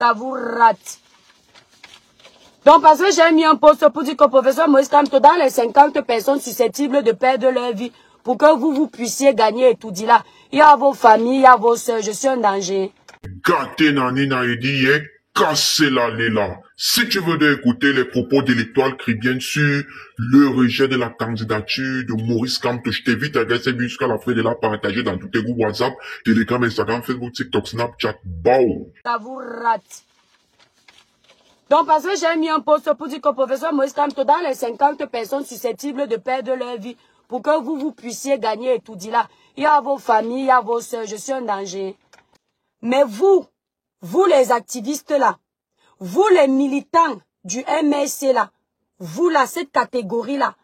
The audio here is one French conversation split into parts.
Ça vous rate. Donc, parce que j'ai mis un poste pour dire que professeur Moïse Kamto, dans les 50 personnes susceptibles de perdre leur vie, pour que vous puissiez gagner et tout dit là, il y a vos familles, il y a vos soeurs, je suis un danger. Gâté Nanina, il dit, cassez la là. Si tu veux écouter les propos de l'étoile chrétienne sur le rejet de la candidature de Maurice Kamto, je t'invite à laisser jusqu'à la fin de la partager dans tous tes groupes WhatsApp, Telegram, Instagram, Facebook, TikTok, Snapchat, bao. Ça vous rate. Donc, parce que j'ai mis un poste pour dire que professeur Moïse Kamto, dans les 50 personnes susceptibles de perdre leur vie, pour que vous puissiez gagner et tout dit là, il y a vos familles, il y a vos soeurs, je suis un danger. Mais vous les activistes là, vous les militants du MRC là, vous là, cette catégorie là,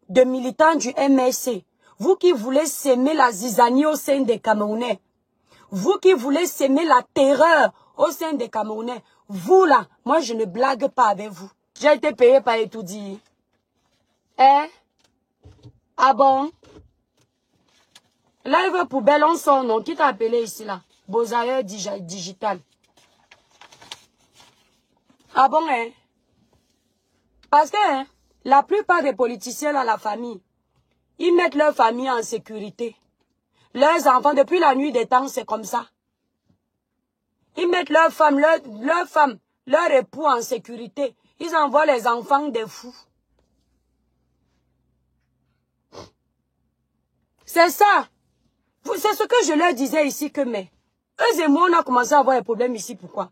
de militants du MRC, vous qui voulez s'aimer la zizanie au sein des Camerounais, vous qui voulez s'aimer la terreur au sein des Camerounais, vous là, moi je ne blague pas avec vous. J'ai été payé par étudier. Hein? Ah bon? Live poubelle, on son nom. Qui t'a appelé ici là? Beaux-Ailleurs digital. Ah bon, hein? Parce que hein, la plupart des politiciens là, la famille, ils mettent leur famille en sécurité. Leurs enfants, depuis la nuit des temps, c'est comme ça. Ils mettent leur femme, leur époux en sécurité. Ils envoient les enfants des fous. C'est ça. C'est ce que je leur disais ici que mais. Eux et moi, on a commencé à avoir des problèmes ici. Pourquoi?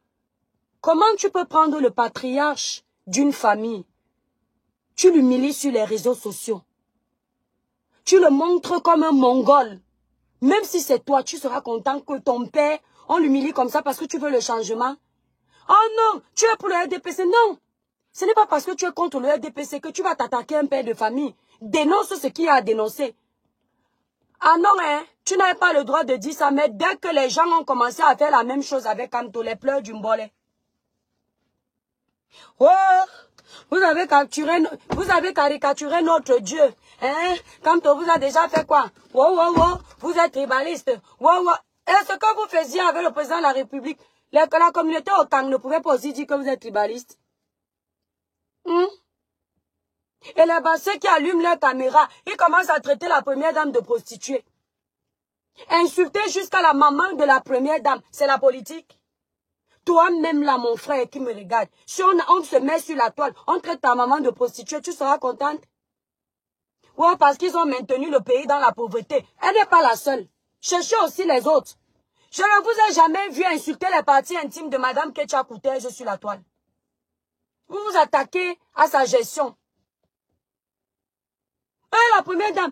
Comment tu peux prendre le patriarche d'une famille? Tu l'humilies sur les réseaux sociaux. Tu le montres comme un mongol. Même si c'est toi, tu seras content que ton père, on l'humilie comme ça parce que tu veux le changement. Oh non, tu es pour le RDPC. Non. Ce n'est pas parce que tu es contre le RDPC que tu vas t'attaquer à un père de famille. Dénonce ce qu'il y a à dénoncer. Ah non, hein, tu n'avais pas le droit de dire ça, mais dès que les gens ont commencé à faire la même chose avec Kamto, les pleurs du mbolé. Oh, vous avez caricaturé notre Dieu. Hein? Kamto vous a déjà fait quoi? Wow, vous êtes tribaliste. Wow. Et ce que vous faisiez avec le président de la République, la communauté au Kang ne pouvait pas aussi dire que vous êtes tribaliste. Et les bassins qui allument leur caméra, ils commencent à traiter la première dame de prostituée. Insulter jusqu'à la maman de la première dame, c'est la politique. Toi-même là, mon frère qui me regarde, si on se met sur la toile, on traite ta maman de prostituée, tu seras contente? Ouais, parce qu'ils ont maintenu le pays dans la pauvreté. Elle n'est pas la seule. Cherchez aussi les autres. Je ne vous ai jamais vu insulter les parties intimes de Madame Ketcha Koutej sur la toile. Vous vous attaquez à sa gestion. La première dame,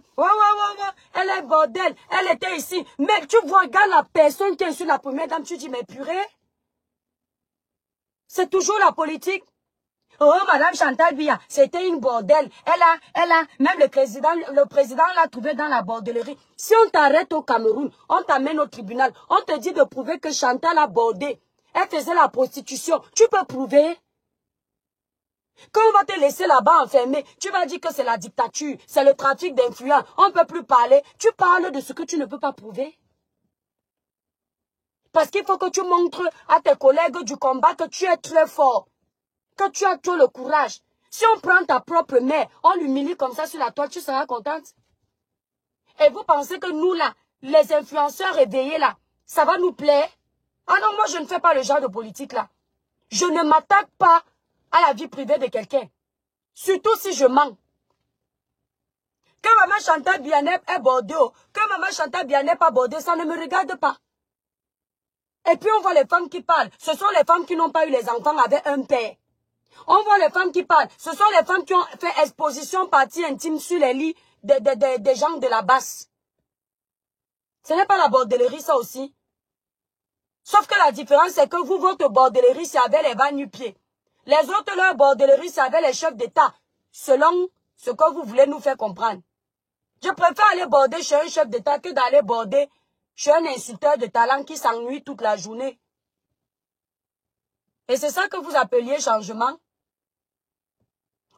elle est bordel, elle était ici. Mais tu vois, regarde la personne qui est sur la première dame, tu dis, mais purée, c'est toujours la politique. Oh, Madame Chantal Biya, c'était une bordel. Elle a, même le président l'a trouvé dans la bordellerie. Si on t'arrête au Cameroun, on t'amène au tribunal, on te dit de prouver que Chantal a bordé. Elle faisait la prostitution. Tu peux prouver? Quand on va te laisser là-bas enfermé, tu vas dire que c'est la dictature, c'est le trafic d'influence, on ne peut plus parler. Tu parles de ce que tu ne peux pas prouver. Parce qu'il faut que tu montres à tes collègues du combat que tu es très fort, que tu as tout le courage. Si on prend ta propre mère, on l'humilie comme ça sur la toile, tu seras contente. Et vous pensez que nous là, les influenceurs réveillés là, ça va nous plaire? Ah non, moi je ne fais pas le genre de politique là. Je ne m'attaque pas à la vie privée de quelqu'un. Surtout si je mens. Que maman Chantal Biané est bordée, que maman Chantal Biané n'est pas bordée, ça ne me regarde pas. Et puis on voit les femmes qui parlent. Ce sont les femmes qui n'ont pas eu les enfants avec un père. On voit les femmes qui parlent. Ce sont les femmes qui ont fait exposition partie intime sur les lits des gens de la basse. Ce n'est pas la bordellerie ça aussi. Sauf que la différence c'est que vous, votre bordellerie, c'est avec les bas nu-pieds. Les autres, leur bordellerie, c'est avec les chefs d'État, selon ce que vous voulez nous faire comprendre. Je préfère aller border chez un chef d'État que d'aller border chez un insulteur de talent qui s'ennuie toute la journée. Et c'est ça que vous appeliez changement.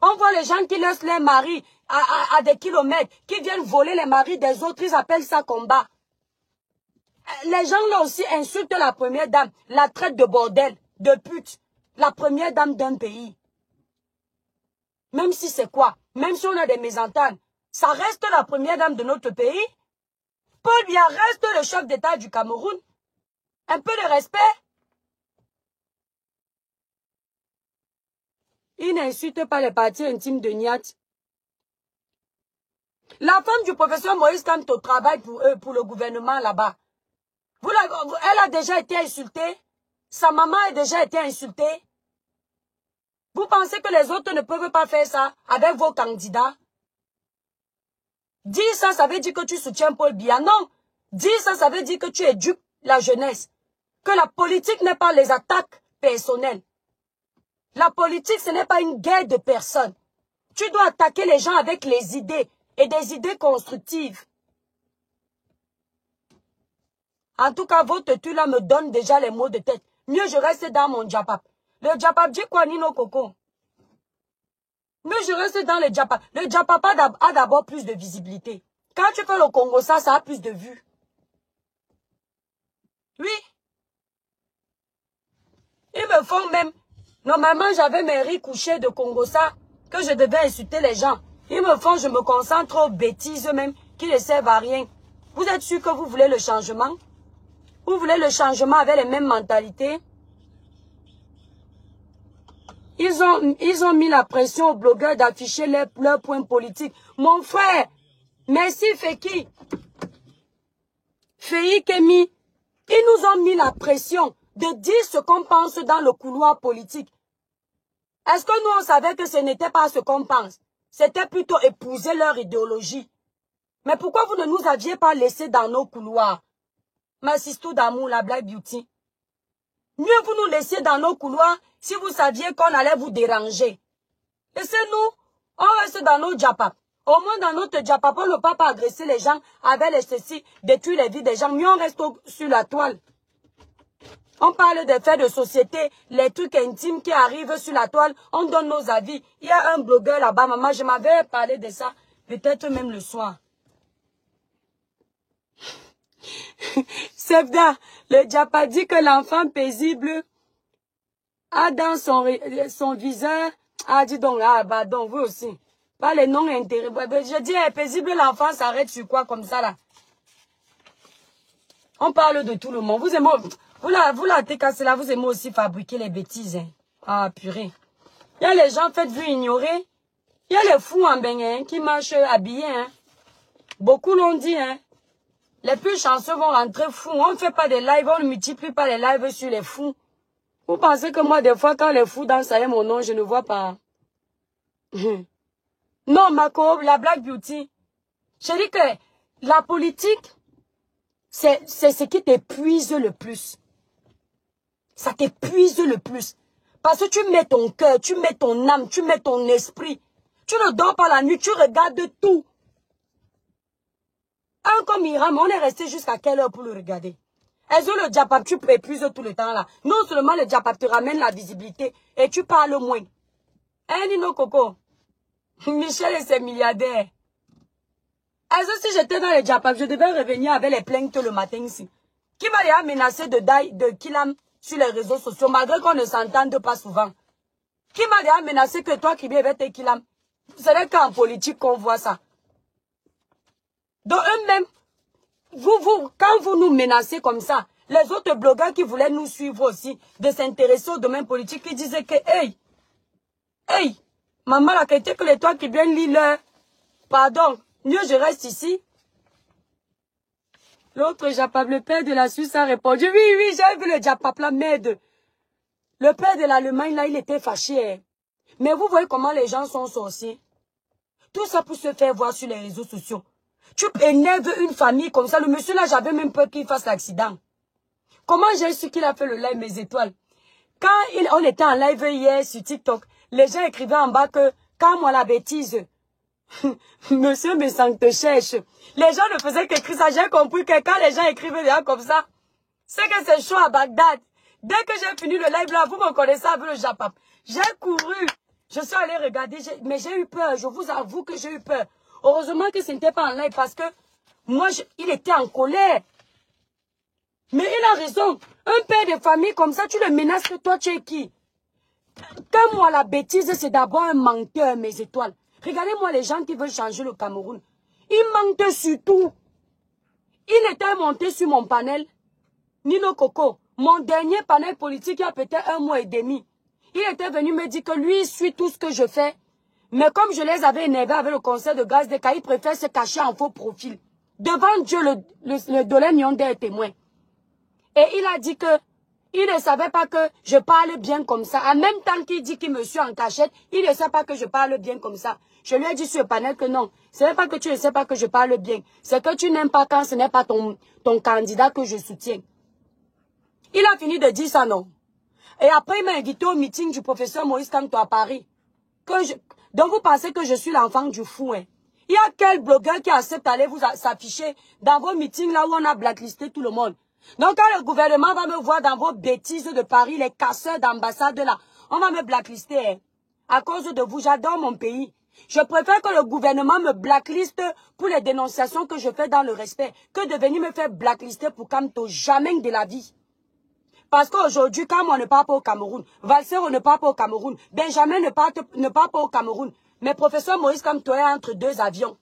On voit les gens qui laissent leurs maris à des kilomètres, qui viennent voler les maris des autres, ils appellent ça combat. Les gens là aussi insultent la première dame, la traite de bordel. de pute, la première dame d'un pays. Même si c'est quoi? Même si on a des mésententes, ça reste la première dame de notre pays. Paul Biya reste le chef d'État du Cameroun. Un peu de respect. Il n'insulte pas les parties intimes de Niat. La femme du professeur Moïse Kamto travaille pour le gouvernement là-bas. Elle a déjà été insultée. Sa maman a déjà été insultée. Vous pensez que les autres ne peuvent pas faire ça avec vos candidats? Dire ça, ça veut dire que tu soutiens Paul Biya. Non. Dire ça, ça veut dire que tu éduques la jeunesse. Que la politique n'est pas les attaques personnelles. La politique, ce n'est pas une guerre de personnes. Tu dois attaquer les gens avec les idées et des idées constructives. En tout cas, votre tu-là me donne déjà les mots de tête. Mieux je reste dans mon djapap. Le djapap dit quoi, Nino Coco? Mieux je reste dans le djapap. Le djapap a d'abord plus de visibilité. Quand tu fais le Congo, ça a plus de vues. Oui. Ils me font même... Normalement, j'avais mes riz couchés de Congossa que je devais insulter les gens. Ils me font, je me concentre aux bêtises même qui ne servent à rien. Vous êtes sûr que vous voulez le changement? Vous voulez le changement avec les mêmes mentalités? Ils ont mis la pression aux blogueurs d'afficher leurs points politiques. Mon frère, merci Feki. Fei Kemi, ils nous ont mis la pression de dire ce qu'on pense dans le couloir politique. Est-ce que nous, on savait que ce n'était pas ce qu'on pense? C'était plutôt épouser leur idéologie. Mais pourquoi vous ne nous aviez pas laissé dans nos couloirs? Ma sister d'amour, la Black Beauty. Mieux vous nous laissiez dans nos couloirs si vous saviez qu'on allait vous déranger. Laissez-nous, on reste dans nos djapap. Au moins dans notre djapap, on ne peut pas agresser les gens avec les ceci, détruire les vies des gens. Mieux on reste sur la toile. On parle des faits de société, les trucs intimes qui arrivent sur la toile, on donne nos avis. Il y a un blogueur là-bas, maman, je m'avais parlé de ça, peut-être même le soir. Sevda, le Djapa dit que l'enfant paisible a dans son viseur, dit donc, donc vous aussi, pas les noms intérêts. Je dis, paisible, l'enfant s'arrête sur quoi comme ça là? On parle de tout le monde. Vous aimez... Vous la TKC là, vous aimez aussi fabriquer les bêtises. Hein. Ah, purée. Il y a les gens, faites-vous ignorer. Il y a les fous en beignet qui marchent habillés. Hein. Beaucoup l'ont dit. Hein. Les plus chanceux vont rentrer fous. On ne fait pas des lives, on ne multiplie pas les lives sur les fous. Vous pensez que moi, des fois, quand les fous dansent avec mon nom, je ne vois pas. Non, Mako, la Black Beauty. Je dis que la politique, c'est ce qui t'épuise le plus. Ça t'épuise le plus. Parce que tu mets ton cœur, tu mets ton âme, tu mets ton esprit. Tu ne dors pas la nuit, tu regardes tout. Un comme Iram, on est resté jusqu'à quelle heure pour le regarder? Elles ont le djapap, tu épuises tout le temps là. Non seulement le djapap te ramène la visibilité et tu parles moins. Hein, Nino Coco? Michel et ses milliardaires. Si j'étais dans le djapap, je devais revenir avec les plaintes le matin ici. Qui m'a menacé de Kilam sur les réseaux sociaux, malgré qu'on ne s'entende pas souvent. Qui m'a déjà menacé que toi qui viens avec tes Kilam? Ce n'est qu'en politique qu'on voit ça. Donc eux-mêmes, quand vous nous menacez comme ça, les autres blogueurs qui voulaient nous suivre aussi, de s'intéresser au domaine politique, ils disaient que, hey, maman, la qualité que les toi qui viennent lire, pardon, mieux je reste ici. L'autre Djapap, le père de la Suisse, a répondu, oui, j'ai vu le Djapap, la merde. Le père de l'Allemagne, là, il était fâché. Mais vous voyez comment les gens sont sorciers. Tout ça pour se faire voir sur les réseaux sociaux. Tu énerves une famille comme ça. Le monsieur là, j'avais même peur qu'il fasse l'accident. Comment j'ai su qu'il a fait le live Mes Étoiles? Quand on était en live hier sur TikTok, les gens écrivaient en bas que, quand moi la bêtise, monsieur me te cherche. Les gens ne faisaient qu'écrire ça. J'ai compris que quand les gens écrivent déjà comme ça, c'est que c'est chaud à Bagdad. Dès que j'ai fini le live là, vous me connaissez avec le Djapap. J'ai couru. Je suis allée regarder, mais j'ai eu peur. Je vous avoue que j'ai eu peur. Heureusement que ce n'était pas en live parce que moi, il était en colère. Mais il a raison. Un père de famille comme ça, tu le menaces que toi, tu es qui? Que moi, la bêtise, c'est d'abord un menteur, mes étoiles. Regardez-moi les gens qui veulent changer le Cameroun. Ils mentent sur tout. Il était monté sur mon panel. Nino Coco, mon dernier panel politique il y a peut-être 1 mois et demi. Il était venu me dire que lui, il suit tout ce que je fais. Mais comme je les avais énervés avec le conseil de grâce des cas, il préfère se cacher en faux profil. Devant Dieu, le Dolé Nyonde est témoin. Et il a dit que il ne savait pas que je parle bien comme ça. En même temps qu'il dit qu'il me suit en cachette, il ne sait pas que je parle bien comme ça. Je lui ai dit sur le panel que non, ce n'est pas que tu ne sais pas que je parle bien. C'est que tu n'aimes pas quand ce n'est pas ton candidat que je soutiens. Il a fini de dire ça, non. Et après, il m'a invité au meeting du professeur Maurice Kamto à Paris. Donc, vous pensez que je suis l'enfant du fou, hein? Il y a quel blogueur qui accepte d'aller vous s'afficher dans vos meetings là où on a blacklisté tout le monde? Donc, quand le gouvernement va me voir dans vos bêtises de Paris, les casseurs d'ambassade là, on va me blacklister, hein? À cause de vous, j'adore mon pays. Je préfère que le gouvernement me blackliste pour les dénonciations que je fais dans le respect, que de venir me faire blacklister pour Kamto, jamais de la vie. Parce qu'aujourd'hui, quand on ne part pas au Cameroun, Valsero ne part pas au Cameroun, Benjamin ne part pas au Cameroun, mais professeur Maurice Kamto est entre 2 avions.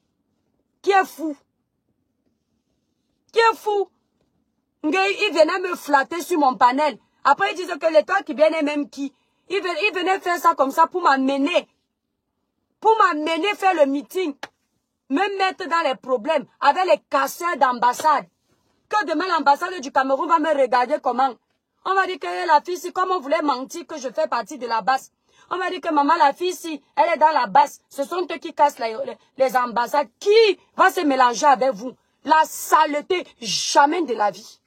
Qui est fou? Qui est fou? Il venait me flatter sur mon panel. Après, il disait que l'étoile qui viennent même qui? Il venait faire ça comme ça pour m'amener. Pour m'amener faire le meeting. Me mettre dans les problèmes avec les casseurs d'ambassade. Que demain l'ambassade du Cameroun va me regarder comment? On va dire que la fille, si comme on voulait mentir que je fais partie de la base. On va dire que maman, la fille, si elle est dans la base, ce sont eux qui cassent les ambassades. Qui va se mélanger avec vous? La saleté, jamais de la vie.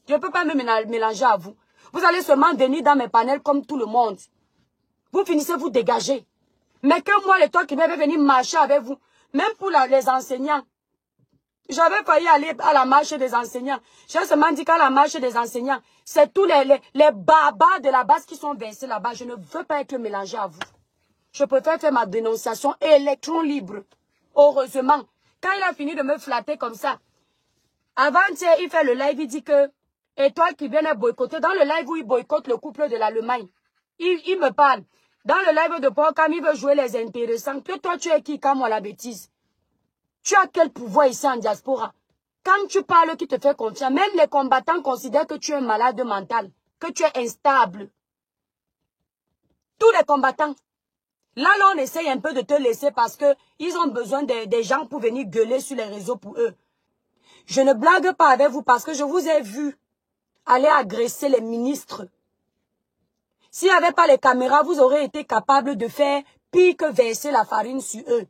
Je ne peux pas me mélanger à vous. Vous allez seulement venir dans mes panels comme tout le monde. Vous finissez vous dégager. Mais que moi, les toi qui vais venir marcher avec vous, même pour les enseignants. J'avais failli aller à la marche des enseignants. J'ai seulement dit qu'à la marche des enseignants, c'est tous les barbares de la base qui sont versés là-bas. Je ne veux pas être mélangé à vous. Je préfère faire ma dénonciation électron libre. Heureusement, quand il a fini de me flatter comme ça, avant-hier, il fait le live, il dit que Étoile qui vient boycotter. Dans le live où il boycotte le couple de l'Allemagne, il me parle. Dans le live de Porcam, il veut jouer les intéressants. Que toi, tu es qui, quand moi, la bêtise? Tu as quel pouvoir ici en diaspora? Quand tu parles qui te fait confiance, même les combattants considèrent que tu es malade mental, que tu es instable. Tous les combattants. Là, on essaye un peu de te laisser parce que ils ont besoin des gens pour venir gueuler sur les réseaux pour eux. Je ne blague pas avec vous parce que je vous ai vu aller agresser les ministres. S'il n'y avait pas les caméras, vous aurez été capable de faire pire que verser la farine sur eux.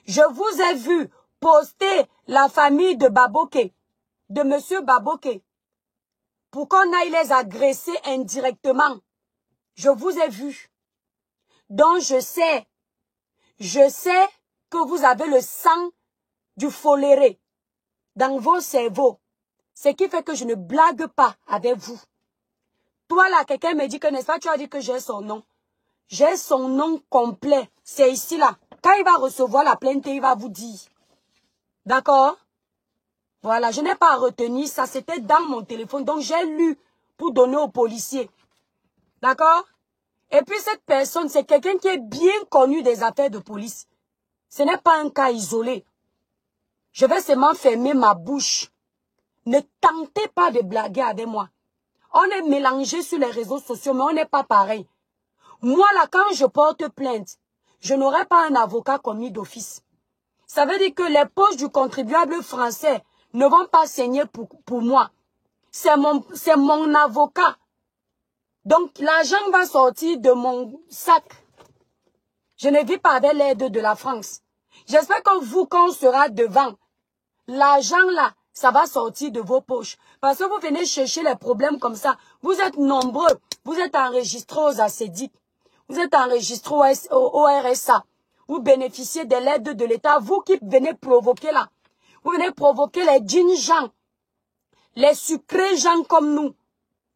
Je vous ai vu poster la famille de Baboké, de monsieur Baboké, pour qu'on aille les agresser indirectement. Je vous ai vu. Donc je sais que vous avez le sang du foléré dans vos cerveaux. Ce qui fait que je ne blague pas avec vous. Toi là, quelqu'un me dit que, n'est-ce pas, tu as dit que j'ai son nom. J'ai son nom complet. C'est ici là. Quand il va recevoir la plainte, il va vous dire. D'accord? Voilà, je n'ai pas retenu ça. C'était dans mon téléphone. Donc, j'ai lu pour donner aux policiers. D'accord? Et puis, cette personne, c'est quelqu'un qui est bien connu des affaires de police. Ce n'est pas un cas isolé. Je vais seulement fermer ma bouche. Ne tentez pas de blaguer avec moi. On est mélangés sur les réseaux sociaux, mais on n'est pas pareil. Moi, là, quand je porte plainte, je n'aurai pas un avocat commis d'office. Ça veut dire que les poches du contribuable français ne vont pas saigner pour moi. C'est mon avocat. Donc, l'argent va sortir de mon sac. Je ne vis pas avec l'aide de la France. J'espère que vous, quand on sera devant, l'argent là, ça va sortir de vos poches. Parce que vous venez chercher les problèmes comme ça. Vous êtes nombreux. Vous êtes enregistrés aux ACEDIC. Vous êtes enregistrés au RSA. Vous bénéficiez de l'aide de l'État. Vous qui venez provoquer là. Vous venez provoquer les djinns gens. Les sucrés gens comme nous.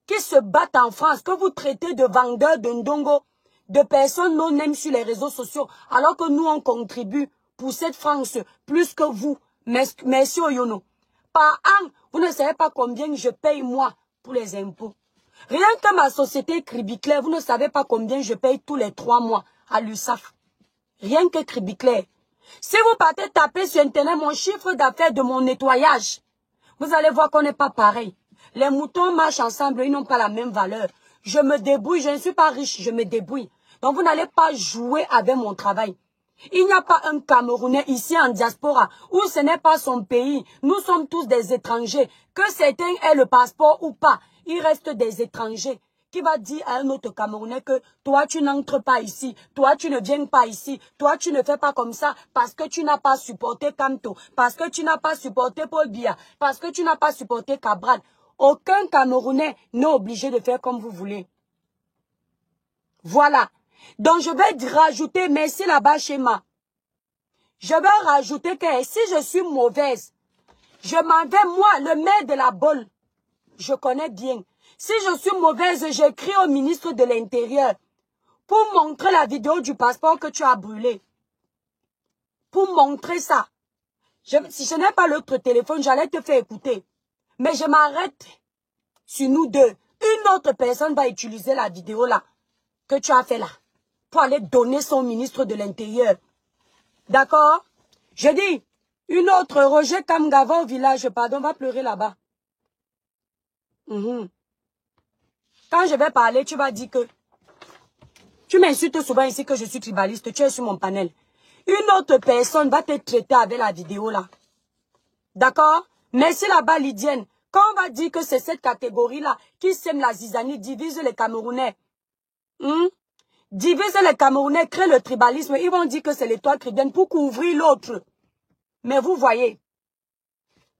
Qui se battent en France. Que vous traitez de vendeurs de ndongo. De personnes non aiment sur les réseaux sociaux. Alors que nous on contribue pour cette France plus que vous. Merci Oyono. Par an, vous ne savez pas combien je paye moi pour les impôts. Rien que ma société Cribiclair, vous ne savez pas combien je paye tous les 3 mois à l'USAF. Rien que Cribiclair. Si vous partez taper sur Internet mon chiffre d'affaires de mon nettoyage, vous allez voir qu'on n'est pas pareil. Les moutons marchent ensemble, ils n'ont pas la même valeur. Je me débrouille, je ne suis pas riche, je me débrouille. Donc vous n'allez pas jouer avec mon travail. Il n'y a pas un Camerounais ici en diaspora où ce n'est pas son pays. Nous sommes tous des étrangers. Que certains aient le passeport ou pas, il reste des étrangers. Qui va dire à un autre Camerounais que toi tu n'entres pas ici, toi tu ne viens pas ici, toi tu ne fais pas comme ça parce que tu n'as pas supporté Kamto, parce que tu n'as pas supporté Paul Biya, parce que tu n'as pas supporté Cabral. Aucun Camerounais n'est obligé de faire comme vous voulez. Voilà. Donc je vais rajouter merci là-bas schéma. Je vais rajouter que si je suis mauvaise, je m'en vais moi, le maire de la Bolle. Je connais bien. Si je suis mauvaise, j'écris au ministre de l'Intérieur pour montrer la vidéo du passeport que tu as brûlé. Pour montrer ça. Si je n'ai pas l'autre téléphone, j'allais te faire écouter. Mais je m'arrête sur nous deux. Une autre personne va utiliser la vidéo là que tu as fait là pour aller donner son ministre de l'Intérieur. D'accord? Je dis, une autre, Roger Kamgava au village, pardon, va pleurer là-bas. Quand je vais parler, tu vas dire que tu m'insultes souvent ici que je suis tribaliste, tu es sur mon panel. Une autre personne va te traiter avec la vidéo là. D'accord? Merci là-bas, Lydienne. Quand on va dire que c'est cette catégorie-là qui sème la zizanie, divise les Camerounais. Divise les Camerounais, crée le tribalisme. Ils vont dire que c'est l'étoile chrétienne pour couvrir l'autre. Mais vous voyez.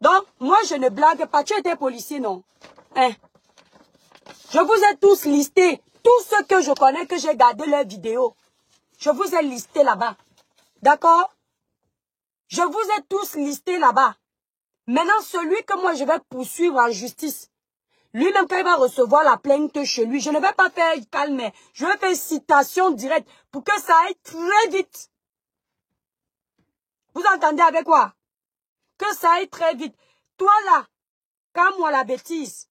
Donc, moi, je ne blague pas. Tu étais policier, non? Hein? Je vous ai tous listés. Tous ceux que je connais, que j'ai gardé leurs vidéos. Je vous ai listés là-bas. D'accord? Je vous ai tous listés là-bas. Maintenant, celui que moi, je vais poursuivre en justice, lui-même, quand il va recevoir la plainte chez lui, je ne vais pas faire calmer. Je vais faire citation directe pour que ça aille très vite. Vous entendez avec quoi? Que ça aille très vite. Toi là, calme-moi la bêtise.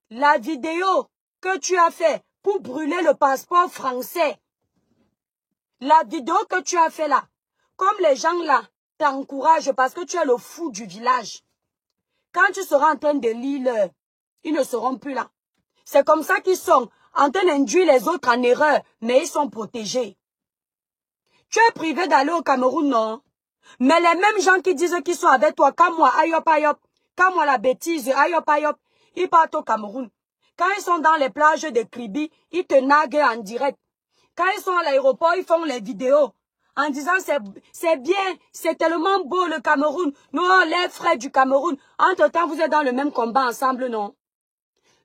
La vidéo que tu as fait pour brûler le passeport français. La vidéo que tu as fait là. Comme les gens là t'encouragent parce que tu es le fou du village. Quand tu seras en train de lire, ils ne seront plus là. C'est comme ça qu'ils sont en train d'induire les autres en erreur, mais ils sont protégés. Tu es privé d'aller au Cameroun, non? Mais les mêmes gens qui disent qu'ils sont avec toi, comme moi, ayop, ayop, comme moi la bêtise, ayop, ayop, ils partent au Cameroun. Quand ils sont dans les plages de Kribi, ils te naguent en direct. Quand ils sont à l'aéroport, ils font les vidéos en disant c'est bien, c'est tellement beau le Cameroun. Non, les frères du Cameroun. Entre-temps, vous êtes dans le même combat ensemble, non?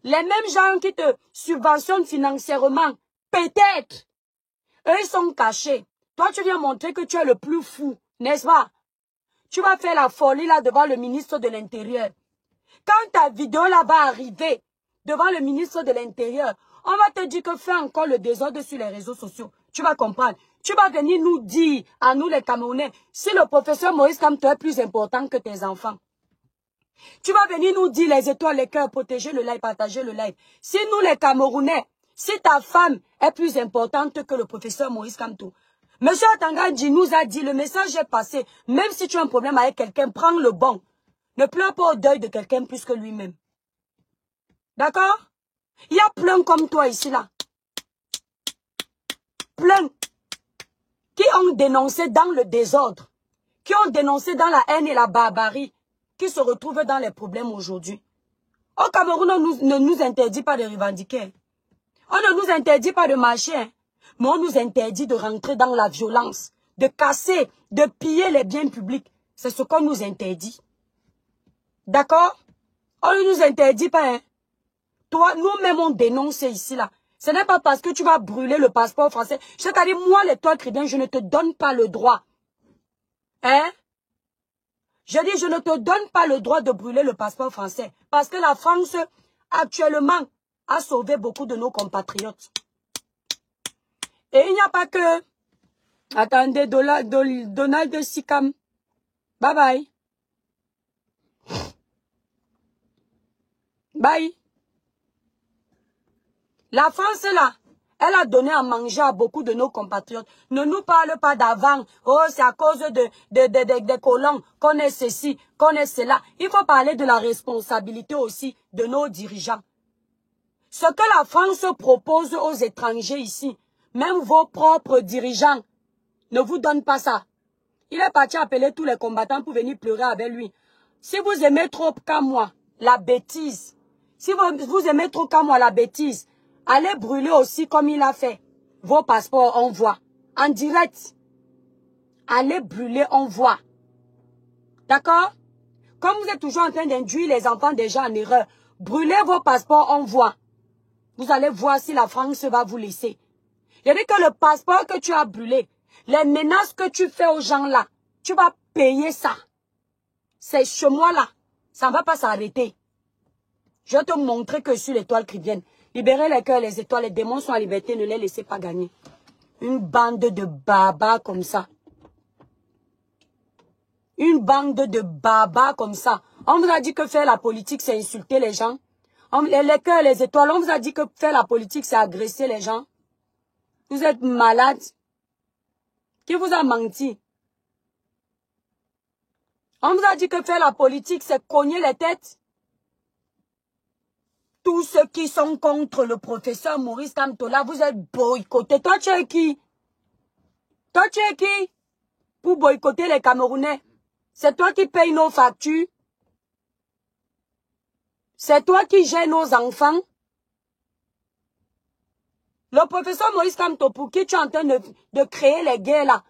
Les mêmes gens qui te subventionnent financièrement, peut-être, eux, ils sont cachés. Toi, tu viens montrer que tu es le plus fou, n'est-ce pas? Tu vas faire la folie là devant le ministre de l'Intérieur. Quand ta vidéo là va arriver devant le ministre de l'Intérieur, on va te dire que fais encore le désordre sur les réseaux sociaux. Tu vas comprendre. Tu vas venir nous dire, à nous les Camerounais, si le professeur Maurice Kamto est plus important que tes enfants. Tu vas venir nous dire les étoiles, les cœurs, protéger le live, partager le live. Si nous les Camerounais, si ta femme est plus importante que le professeur Maurice Kamto. Monsieur Atangandji nous a dit, le message est passé. Même si tu as un problème avec quelqu'un, prends le bon. Ne pleure pas au deuil de quelqu'un plus que lui-même. D'accord? Il y a plein comme toi ici, là. Plein. Qui ont dénoncé dans le désordre. Qui ont dénoncé dans la haine et la barbarie. Qui se retrouvent dans les problèmes aujourd'hui. Au Cameroun, on ne nous interdit pas de revendiquer. On ne nous interdit pas de marcher. Mais on nous interdit de rentrer dans la violence. De casser, de piller les biens publics. C'est ce qu'on nous interdit. D'accord? On ne nous interdit pas, hein. Toi, nous-mêmes, on dénonce ici, là. Ce n'est pas parce que tu vas brûler le passeport français. C'est-à-dire, moi, l'étoile chrétienne, je ne te donne pas le droit. Hein? Je dis, je ne te donne pas le droit de brûler le passeport français. Parce que la France, actuellement, a sauvé beaucoup de nos compatriotes. Et il n'y a pas que... Attendez, Donald Sikam. Bye bye. Bye. La France, là, elle a donné à manger à beaucoup de nos compatriotes. Ne nous parle pas d'avant. Oh, c'est à cause des colons qu'on est ceci, qu'on est cela. Il faut parler de la responsabilité aussi de nos dirigeants. Ce que la France propose aux étrangers ici, même vos propres dirigeants, ne vous donnent pas ça. Il est parti appeler tous les combattants pour venir pleurer avec lui. Si vous aimez trop comme moi la bêtise, si vous aimez trop comme moi la bêtise, allez brûler aussi comme il a fait. Vos passeports, on voit. En direct. Allez brûler, on voit. D'accord? Comme vous êtes toujours en train d'induire les enfants déjà en erreur, brûlez vos passeports, on voit. Vous allez voir si la France va vous laisser. Il dit que le passeport que tu as brûlé, les menaces que tu fais aux gens là, tu vas payer ça. C'est chez moi là. Ça ne va pas s'arrêter. Je vais te montrer que sur l'étoile chrétienne, libérez les cœurs, les étoiles, les démons sont en liberté, ne les laissez pas gagner. Une bande de barbares comme ça. Une bande de barbares comme ça. On vous a dit que faire la politique, c'est insulter les gens. Les cœurs, les étoiles, on vous a dit que faire la politique, c'est agresser les gens. Vous êtes malade. Qui vous a menti? On vous a dit que faire la politique, c'est cogner les têtes. Tous ceux qui sont contre le professeur Maurice Kamto, là, vous êtes boycottés. Toi, tu es qui? Toi, tu es qui? Pour boycotter les Camerounais. C'est toi qui payes nos factures. C'est toi qui gères nos enfants. Le professeur Maurice Kamto, pour qui tu es en train de créer les guerres là,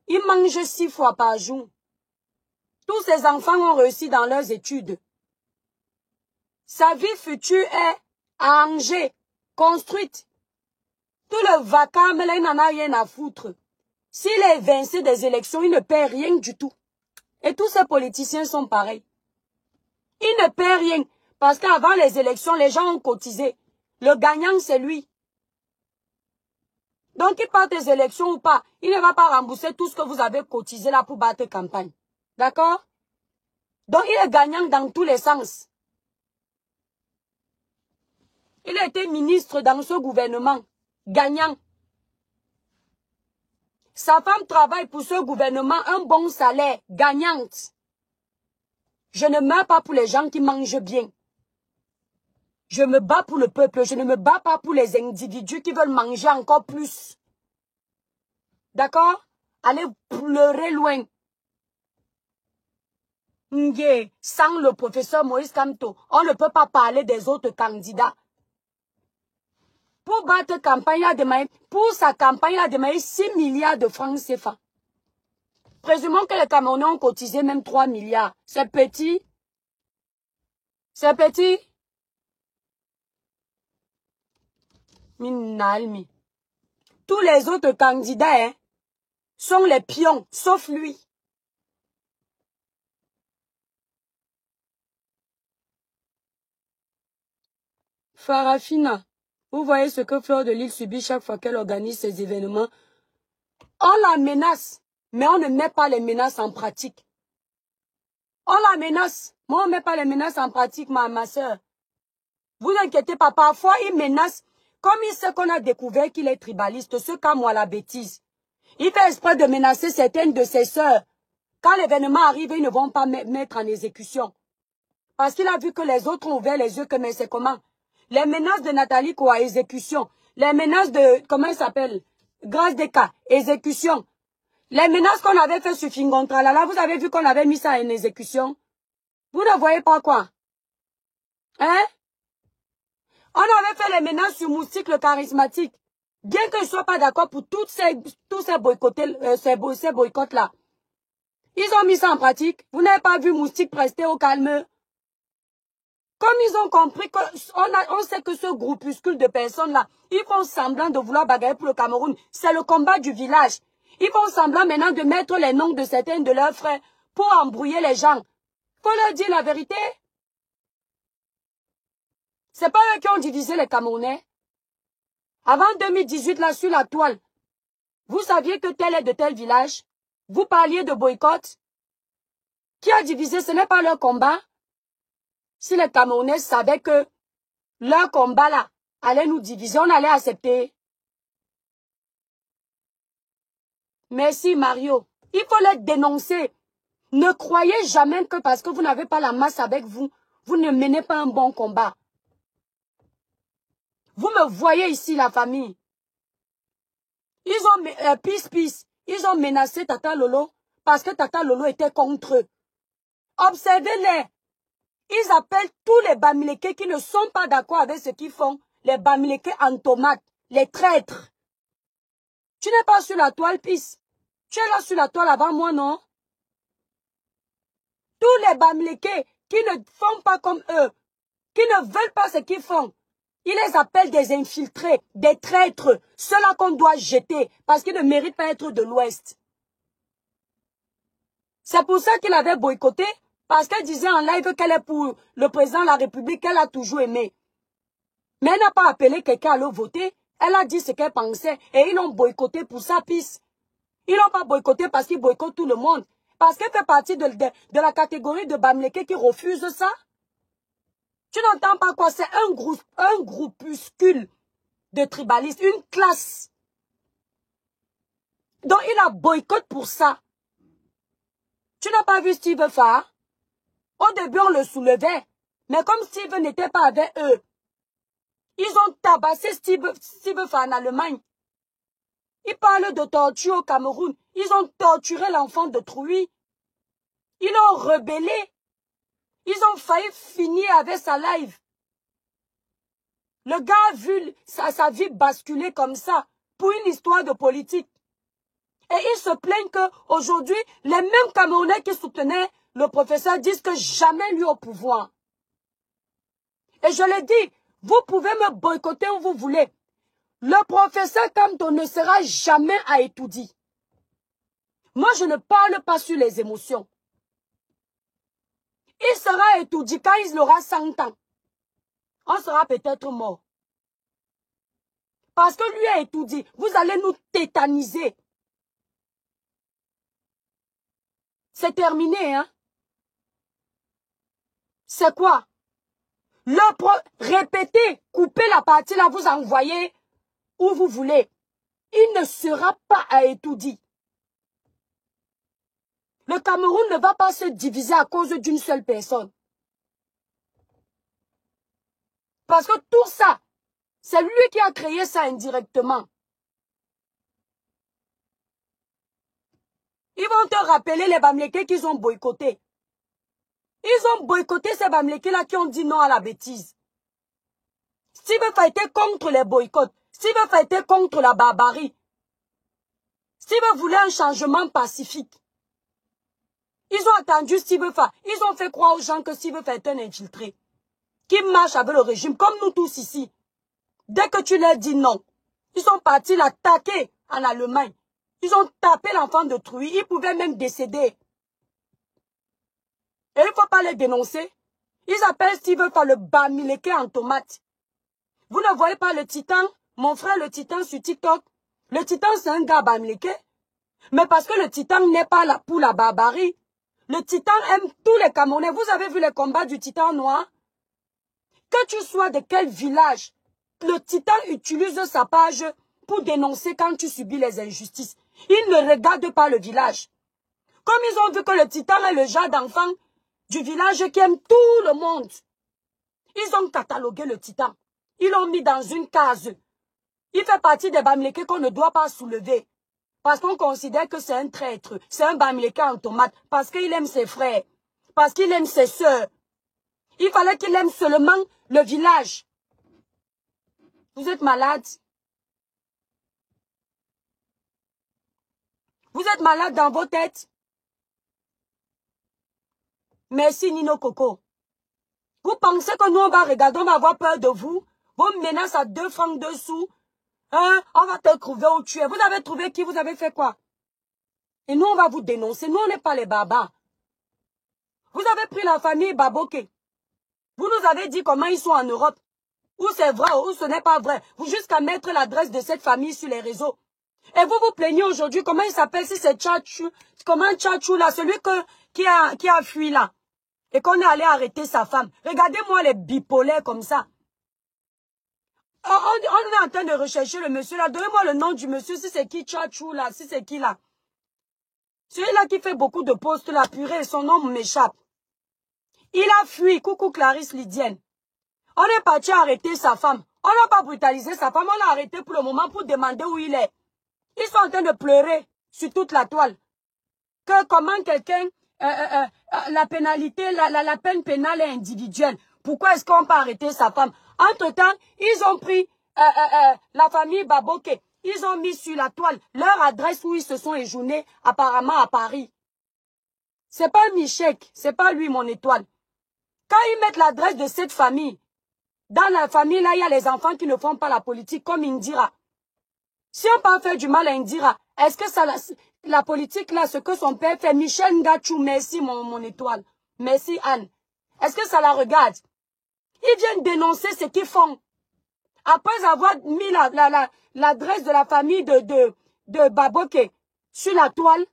il mange 6 fois par jour. Tous ces enfants ont réussi dans leurs études. Sa vie future est à Angers, construite. Tout le vacarme là, il n'en a rien à foutre. S'il est évincé des élections, il ne paie rien du tout. Et tous ces politiciens sont pareils. Il ne paie rien. Parce qu'avant les élections, les gens ont cotisé. Le gagnant, c'est lui. Donc, qu'il parte des élections ou pas, il ne va pas rembourser tout ce que vous avez cotisé là pour battre campagne. D'accord? Donc, il est gagnant dans tous les sens. Il a été ministre dans ce gouvernement. Gagnant. Sa femme travaille pour ce gouvernement, un bon salaire, gagnante. Je ne meurs pas pour les gens qui mangent bien. Je me bats pour le peuple, je ne me bats pas pour les individus qui veulent manger encore plus. D'accord? Allez pleurer loin. Sans le professeur Maurice Kamto, on ne peut pas parler des autres candidats. Pour battre campagne, il a demandé, pour sa campagne, il a demandé 6 milliards de francs CFA. Présumons que les Camerounais ont cotisé même 3 milliards. C'est petit. C'est petit. Minalmi. Tous les autres candidats sont les pions, sauf lui. Farafina, vous voyez ce que Fleur de Lille subit chaque fois qu'elle organise ces événements. On la menace, mais on ne met pas les menaces en pratique. On la menace, mais on ne met pas les menaces en pratique, ma soeur. Vous inquiétez pas, parfois il menace. Comme il sait qu'on a découvert qu'il est tribaliste, ce cas moi la bêtise. Il fait exprès de menacer certaines de ses sœurs. Quand l'événement arrive, ils ne vont pas mettre en exécution. Parce qu'il a vu que les autres ont ouvert les yeux, que mais c'est comment? Les menaces de Nathalie Koua, exécution. Les menaces de, comment il s'appelle? Grâce Deka, exécution. Les menaces qu'on avait fait sur Fingontra, là, vous avez vu qu'on avait mis ça en exécution. Vous ne voyez pas quoi? Hein? On avait fait les menaces sur Moustique le charismatique. Bien que je ne sois pas d'accord pour tous ces boycotts-là. Ils ont mis ça en pratique. Vous n'avez pas vu Moustique rester au calme. Comme ils ont compris qu'on sait que ce groupuscule de personnes-là, ils font semblant de vouloir bagarrer pour le Cameroun. C'est le combat du village. Ils font semblant maintenant de mettre les noms de certains de leurs frères pour embrouiller les gens. Faut leur dire la vérité. C'est pas eux qui ont divisé les Camerounais. Avant 2018, là, sur la toile, vous saviez que tel est de tel village. Vous parliez de boycott. Qui a divisé? Ce n'est pas leur combat. Si les Camerounais savaient que leur combat là allait nous diviser, on allait accepter. Merci Mario. Il faut les dénoncer. Ne croyez jamais que parce que vous n'avez pas la masse avec vous, vous ne menez pas un bon combat. Vous me voyez ici, la famille. Ils ont, Peace, ils ont menacé Tata Lolo parce que Tata Lolo était contre eux. Observez-les. Ils appellent tous les Bamileke qui ne sont pas d'accord avec ce qu'ils font, les Bamileke en tomates, les traîtres. Tu n'es pas sur la toile, Peace. Tu es là sur la toile avant moi, non? Tous les Bamileke qui ne font pas comme eux, qui ne veulent pas ce qu'ils font, ils les appellent des infiltrés, des traîtres, ceux-là qu'on doit jeter parce qu'ils ne méritent pas d'être de l'Ouest. C'est pour ça qu'il avait boycotté, parce qu'elle disait en live qu'elle est pour le président de la République, qu'elle a toujours aimé. Mais elle n'a pas appelé quelqu'un à le voter, elle a dit ce qu'elle pensait et ils l'ont boycotté pour sa piste. Ils l'ont pas boycotté parce qu'ils boycottent tout le monde. Parce qu'elle fait partie de la catégorie de Bamileke qui refuse ça. Tu n'entends pas quoi? C'est un groupuscule de tribalistes, une classe. Donc il a boycotté pour ça. Tu n'as pas vu Steve Farr? Au début on le soulevait. Mais comme Steve n'était pas avec eux, ils ont tabassé Steve Farr en Allemagne. Ils parlent de torture au Cameroun. Ils ont torturé l'enfant de Trouy. Ils l'ont rebellé. Ils ont failli finir avec sa live. Le gars a vu sa vie basculer comme ça pour une histoire de politique. Et ils se plaignent qu'aujourd'hui, les mêmes Camerounais qui soutenaient le professeur disent que jamais lui au pouvoir. Et je l'ai dit, vous pouvez me boycotter où vous voulez. Le professeur Kamto ne sera jamais à étudier. Moi, je ne parle pas sur les émotions. Il sera étudié quand il aura 100 ans. On sera peut-être mort. Parce que lui a étudié. Vous allez nous tétaniser. C'est terminé, hein? C'est quoi? Répétez, coupez la partie là, vous envoyez où vous voulez. Il ne sera pas à étudier. Le Cameroun ne va pas se diviser à cause d'une seule personne. Parce que tout ça, c'est lui qui a créé ça indirectement. Ils vont te rappeler les Bamileke qu'ils ont boycotté. Ils ont boycotté ces Bamileke-là qui ont dit non à la bêtise. Steve Farr était contre les boycotts. Steve Farr était contre la barbarie. Steve voulait un changement pacifique. Ils ont attendu Steve Farr. Ils ont fait croire aux gens que Steve Farr est un infiltré. Qui marche avec le régime, comme nous tous ici. Dès que tu leur dis non, ils sont partis l'attaquer en Allemagne. Ils ont tapé l'enfant de Trouy. Ils pouvaient même décéder. Et il ne faut pas les dénoncer. Ils appellent Steve Farr le Bamileke en tomate. Vous ne voyez pas le Titan, mon frère le Titan sur TikTok. Le Titan, c'est un gars Bamileke. Mais parce que le Titan n'est pas là pour la barbarie. Le Titan aime tous les Camerounais. Vous avez vu les combats du Titan noir? Que tu sois de quel village, le Titan utilise sa page pour dénoncer quand tu subis les injustices. Il ne regarde pas le village. Comme ils ont vu que le Titan est le genre d'enfant du village qui aime tout le monde. Ils ont catalogué le Titan. Ils l'ont mis dans une case. Il fait partie des Bamileke qu'on ne doit pas soulever. Parce qu'on considère que c'est un traître. C'est un Bamileke en tomate. Parce qu'il aime ses frères. Parce qu'il aime ses sœurs. Il fallait qu'il aime seulement le village. Vous êtes malade. Vous êtes malade dans vos têtes. Merci Nino Coco. Vous pensez que nous on va regarder, on va avoir peur de vous? Vos menaces à 2 francs 2 sous. Hein? On va te trouver où tu es. Vous avez trouvé qui? Vous avez fait quoi? Et nous on va vous dénoncer. Nous on n'est pas les barbares. Vous avez pris la famille Baboke. Vous nous avez dit comment ils sont en Europe. Où c'est vrai ou ce n'est pas vrai. Vous jusqu'à mettre l'adresse de cette famille sur les réseaux. Et vous vous plaignez aujourd'hui. Comment il s'appelle si c'est Tchatchou? Comment Tchatchou là? Celui qui a fui là. et qu'on est allé arrêter sa femme. Regardez-moi les bipolaires comme ça. On est en train de rechercher le monsieur là. Donnez-moi le nom du monsieur, si c'est qui Tchachou là, si c'est qui là. Celui-là qui fait beaucoup de postes là, purée, son nom m'échappe. Il a fui, coucou Clarisse Lydienne. On est parti arrêter sa femme. On n'a pas brutalisé sa femme, on l'a arrêté pour le moment pour demander où il est. Ils sont en train de pleurer sur toute la toile. Que comment quelqu'un, la pénalité, la peine pénale est individuelle. Pourquoi est-ce qu'on peut arrêter sa femme? Entre-temps, ils ont pris la famille Baboke. Ils ont mis sur la toile leur adresse où ils se sont éjournés, apparemment à Paris. C'est pas Michek, c'est pas lui mon étoile. Quand ils mettent l'adresse de cette famille, dans la famille là, il y a les enfants qui ne font pas la politique, comme Indira. Si on peut faire du mal à Indira, est-ce que ça, la politique là, ce que son père fait, Michel Ngachou, merci mon étoile, merci Anne, est-ce que ça la regarde? Ils viennent dénoncer ce qu'ils font. Après avoir mis l'adresse de la famille de Baboke sur la toile,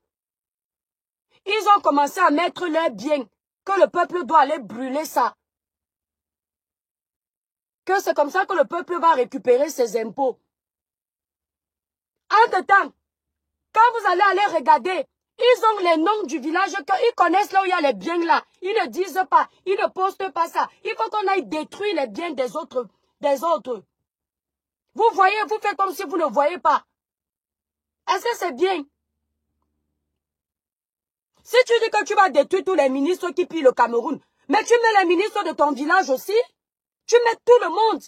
ils ont commencé à mettre leurs biens, que le peuple doit aller brûler ça. Que c'est comme ça que le peuple va récupérer ses impôts. Entre-temps, quand vous allez aller regarder, ils ont les noms du village, ils connaissent là où il y a les biens là. Ils ne disent pas, ils ne postent pas ça. Il faut qu'on aille détruire les biens des autres. Vous voyez, vous faites comme si vous ne voyez pas. Est-ce que c'est bien? Si tu dis que tu vas détruire tous les ministres qui pillent le Cameroun, mais tu mets les ministres de ton village aussi, tu mets tout le monde,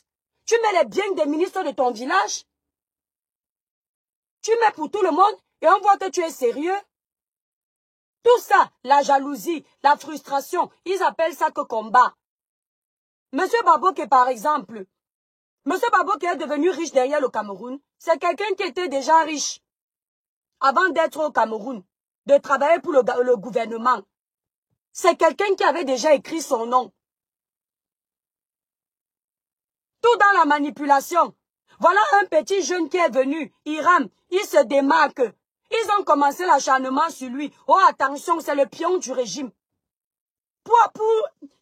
tu mets les biens des ministres de ton village, tu mets pour tout le monde et on voit que tu es sérieux. Tout ça, la jalousie, la frustration, ils appellent ça que combat. Monsieur Baboke, par exemple, Monsieur Baboke est devenu riche derrière le Cameroun. C'est quelqu'un qui était déjà riche avant d'être au Cameroun, de travailler pour le gouvernement. C'est quelqu'un qui avait déjà écrit son nom. Tout dans la manipulation. Voilà un petit jeune qui est venu, Hiram, il se démarque. Ils ont commencé l'acharnement sur lui. Oh attention, c'est le pion du régime. Pour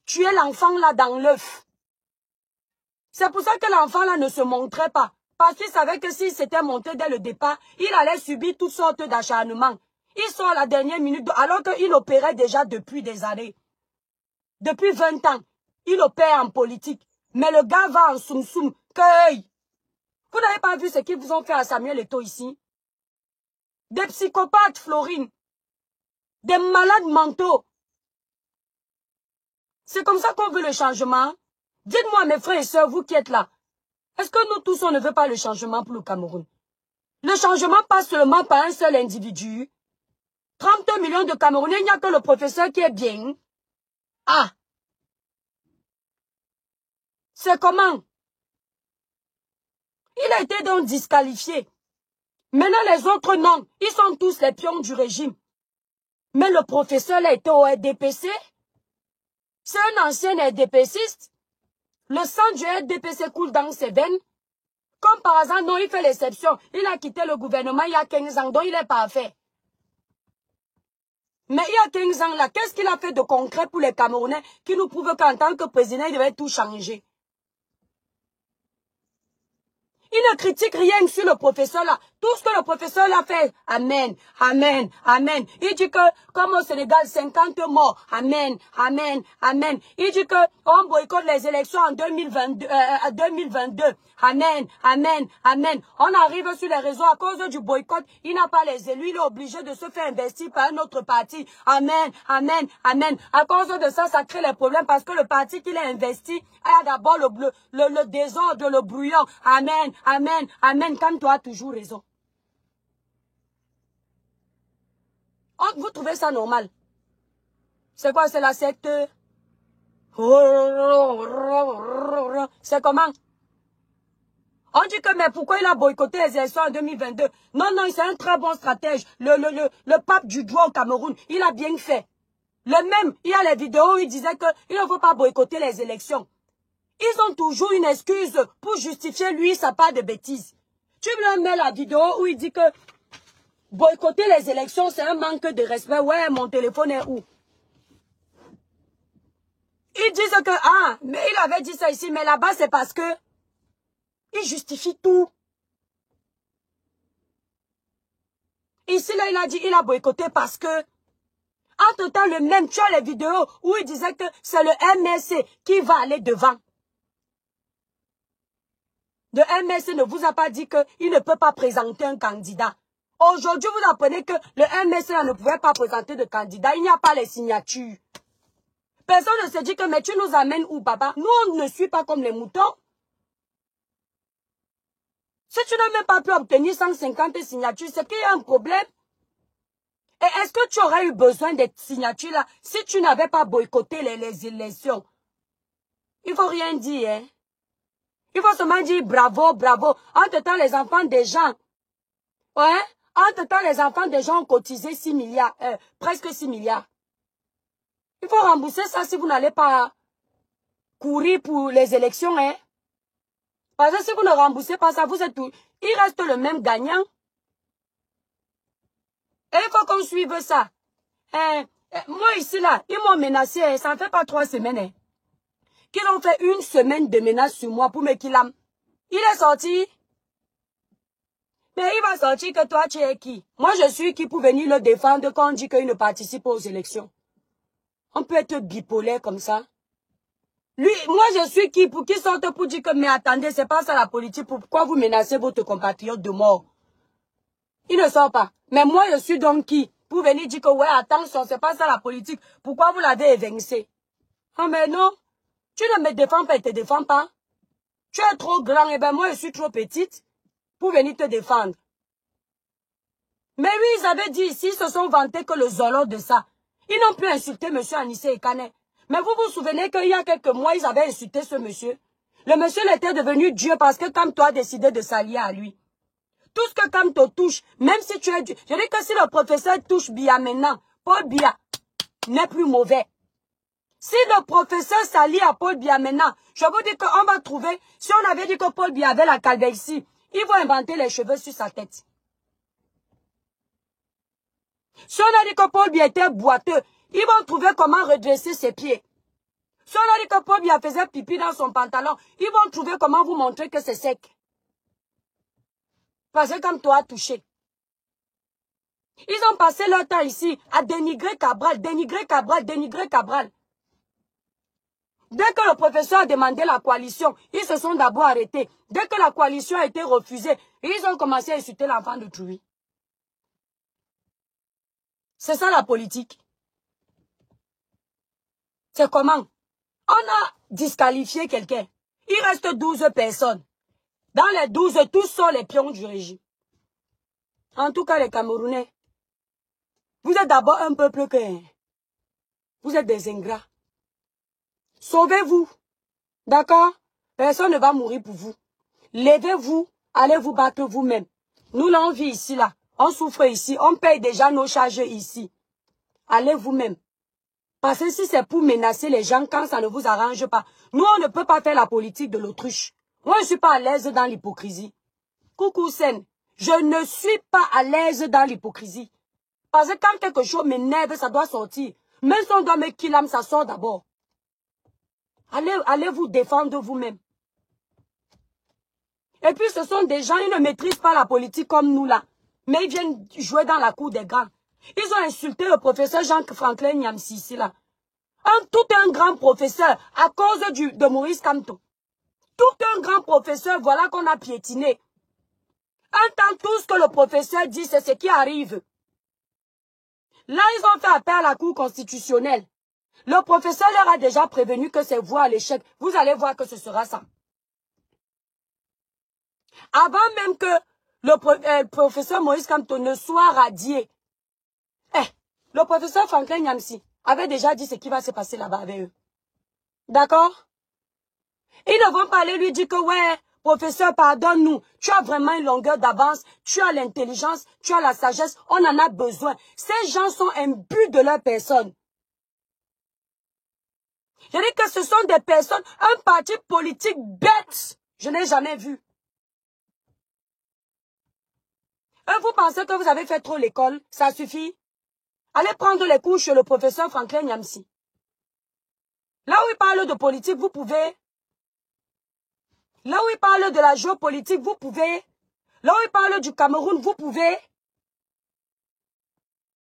tuer l'enfant là dans l'œuf. C'est pour ça que l'enfant là ne se montrait pas. Parce qu'il savait que s'il s'était montré dès le départ, il allait subir toutes sortes d'acharnements. Il sort à la dernière minute, alors qu'il opérait déjà depuis des années. Depuis 20 ans, il opère en politique. Mais le gars va en soum-soum. Vous n'avez pas vu ce qu'ils vous ont fait à Samuel Eto'o ici? Des psychopathes, Florine. Des malades mentaux. C'est comme ça qu'on veut le changement. Dites-moi, mes frères et sœurs, vous qui êtes là, est-ce que nous tous, on ne veut pas le changement pour le Cameroun? Le changement passe seulement par un seul individu. 30 millions de Camerounais, il n'y a que le professeur qui est bien. Ah! C'est comment? Il a été donc disqualifié. Maintenant, les autres, non. Ils sont tous les pions du régime. Mais le professeur a été au RDPC. C'est un ancien RDPCiste. Le sang du RDPC coule dans ses veines. Comme par hasard, non, il fait l'exception. Il a quitté le gouvernement il y a 15 ans, donc il est parfait. Mais il y a 15 ans là, qu'est-ce qu'il a fait de concret pour les Camerounais qui nous prouve qu'en tant que président, il devait tout changer? Il ne critique rien sur le professeur là. Tout ce que le professeur l'a fait, amen, amen, amen. Il dit que, comme au Sénégal, 50 morts, amen, amen, amen. Il dit que on boycotte les élections en 2022, amen, amen, amen. On arrive sur les réseaux à cause du boycott, il n'a pas les élus, il est obligé de se faire investir par un autre parti, amen, amen, amen. À cause de ça, ça crée les problèmes parce que le parti qu'il a investi a d'abord le désordre, le brouillon, amen, amen, amen, quand tu as toujours raison. Oh, vous trouvez ça normal? C'est quoi, c'est la secte? C'est comment? On dit que, mais pourquoi il a boycotté les élections en 2022? Non, non, c'est un très bon stratège. Le pape du droit au Cameroun, il a bien fait. Le même, il y a les vidéos où il disait qu'il ne faut pas boycotter les élections. Ils ont toujours une excuse pour justifier lui sa part de bêtises. Tu me mets la vidéo où il dit que boycotter les élections, c'est un manque de respect. Ouais, mon téléphone est où? Ils disent que, ah, mais il avait dit ça ici, mais là-bas, c'est parce que il justifie tout. Ici, là, il a dit, il a boycotté parce que, entre-temps, le même, tu as les vidéos où il disait que c'est le MSC qui va aller devant. Le MSC ne vous a pas dit qu'il ne peut pas présenter un candidat. Aujourd'hui, vous apprenez que le MSC ne pouvait pas présenter de candidat. Il n'y a pas les signatures. Personne ne se dit que, mais tu nous amènes où, papa? Nous, on ne suit pas comme les moutons. Si tu n'as même pas pu obtenir 150 signatures, c'est qu'il y a un problème. Et est-ce que tu aurais eu besoin de signatures là si tu n'avais pas boycotté les élections? Il ne faut rien dire, hein. Il faut seulement dire bravo, bravo. Entre-temps, les enfants des gens, ouais, entre-temps, les enfants des gens ont cotisé 6 milliards, presque 6 milliards. Il faut rembourser ça si vous n'allez pas courir pour les élections, hein. Parce que si vous ne remboursez pas ça, vous êtes tout. Il reste le même gagnant. Et il faut qu'on suive ça. Moi ici, là, ils m'ont menacé, ça ne fait pas 3 semaines, hein, qu'ils ont fait 1 semaine de menace sur moi pour me qu'il a. Il est sorti. Mais il va sortir que toi, tu es qui? Moi, je suis qui pour venir le défendre quand on dit qu'il ne participe pas aux élections? On peut être bipolaire comme ça. Lui, moi, je suis qui pour qu'il sorte pour dire que, mais attendez, c'est pas ça la politique, pourquoi vous menacez votre compatriote de mort? Il ne sort pas. Mais moi, je suis donc qui pour venir dire que, ouais, attention, c'est pas ça la politique, pourquoi vous l'avez évincé? Ah, mais non, tu ne me défends pas et te défends pas. Tu es trop grand, et ben moi, je suis trop petite pour venir te défendre. Mais oui, ils avaient dit ici, ils se sont vantés que le zolo de ça. Ils n'ont pu insulter M. Anissé Ekane. Mais vous vous souvenez qu'il y a quelques mois, ils avaient insulté ce monsieur. Le monsieur était devenu Dieu parce que Kamto a décidé de s'allier à lui. Tout ce que Kamto touche, même si tu es Dieu. Je dis que si le professeur touche Biya maintenant, Paul Biya n'est plus mauvais. Si le professeur s'allie à Paul Biya maintenant, je vous dis qu'on va trouver, si on avait dit que Paul Biya avait la calvitie, ils vont inventer les cheveux sur sa tête. Si on a dit que Paul Biya était boiteux, ils vont trouver comment redresser ses pieds. Si on a dit que Paul Biya faisait pipi dans son pantalon, ils vont trouver comment vous montrer que c'est sec. Parce que comme toi, touché. Ils ont passé leur temps ici à dénigrer Cabral, dénigrer Cabral, dénigrer Cabral. Dès que le professeur a demandé la coalition, ils se sont d'abord arrêtés. Dès que la coalition a été refusée, ils ont commencé à insulter l'enfant de Trouy. C'est ça la politique. C'est comment? On a disqualifié quelqu'un. Il reste 12 personnes. Dans les 12, tous sont les pions du régime. En tout cas, les Camerounais, vous êtes d'abord un peuple que... Vous êtes des ingrats. Sauvez-vous. D'accord? Personne ne va mourir pour vous. Levez-vous, allez vous battre vous-même. Nous, là, on vit ici, là. On souffre ici. On paye déjà nos charges ici. Allez vous-même. Parce que si c'est pour menacer les gens quand ça ne vous arrange pas, nous, on ne peut pas faire la politique de l'autruche. Moi, je ne suis pas à l'aise dans l'hypocrisie. Coucou Sen, je ne suis pas à l'aise dans l'hypocrisie. Parce que quand quelque chose m'énerve, ça doit sortir. Même si on doit me killer, ça sort d'abord. Allez vous défendre vous-même. Et puis, ce sont des gens, ils ne maîtrisent pas la politique comme nous, là. Mais ils viennent jouer dans la cour des grands. Ils ont insulté le professeur Jean-Franklin Nyamsi ici, là. Tout un grand professeur à cause de Maurice Kamto. Tout un grand professeur, voilà qu'on a piétiné. Entend tout ce que le professeur dit, c'est ce qui arrive. Là, ils ont fait appel à la Cour constitutionnelle. Le professeur leur a déjà prévenu que c'est voie à l'échec. Vous allez voir que ce sera ça. Avant même que le professeur Maurice Kamto ne soit radié, le professeur Franklin Nyamsi avait déjà dit ce qui va se passer là-bas avec eux. D'accord? Ils ne vont pas aller lui dire que, ouais, professeur, pardonne-nous, tu as vraiment une longueur d'avance, tu as l'intelligence, tu as la sagesse, on en a besoin. Ces gens sont imbus de leur personne. Je dis que ce sont des personnes, un parti politique bête, je n'ai jamais vu. Vous pensez que vous avez fait trop l'école, ça suffit? Allez prendre les cours chez le professeur Franklin Nyamsi. Là où il parle de politique, vous pouvez. Là où il parle de la géopolitique, vous pouvez. Là où il parle du Cameroun, vous pouvez.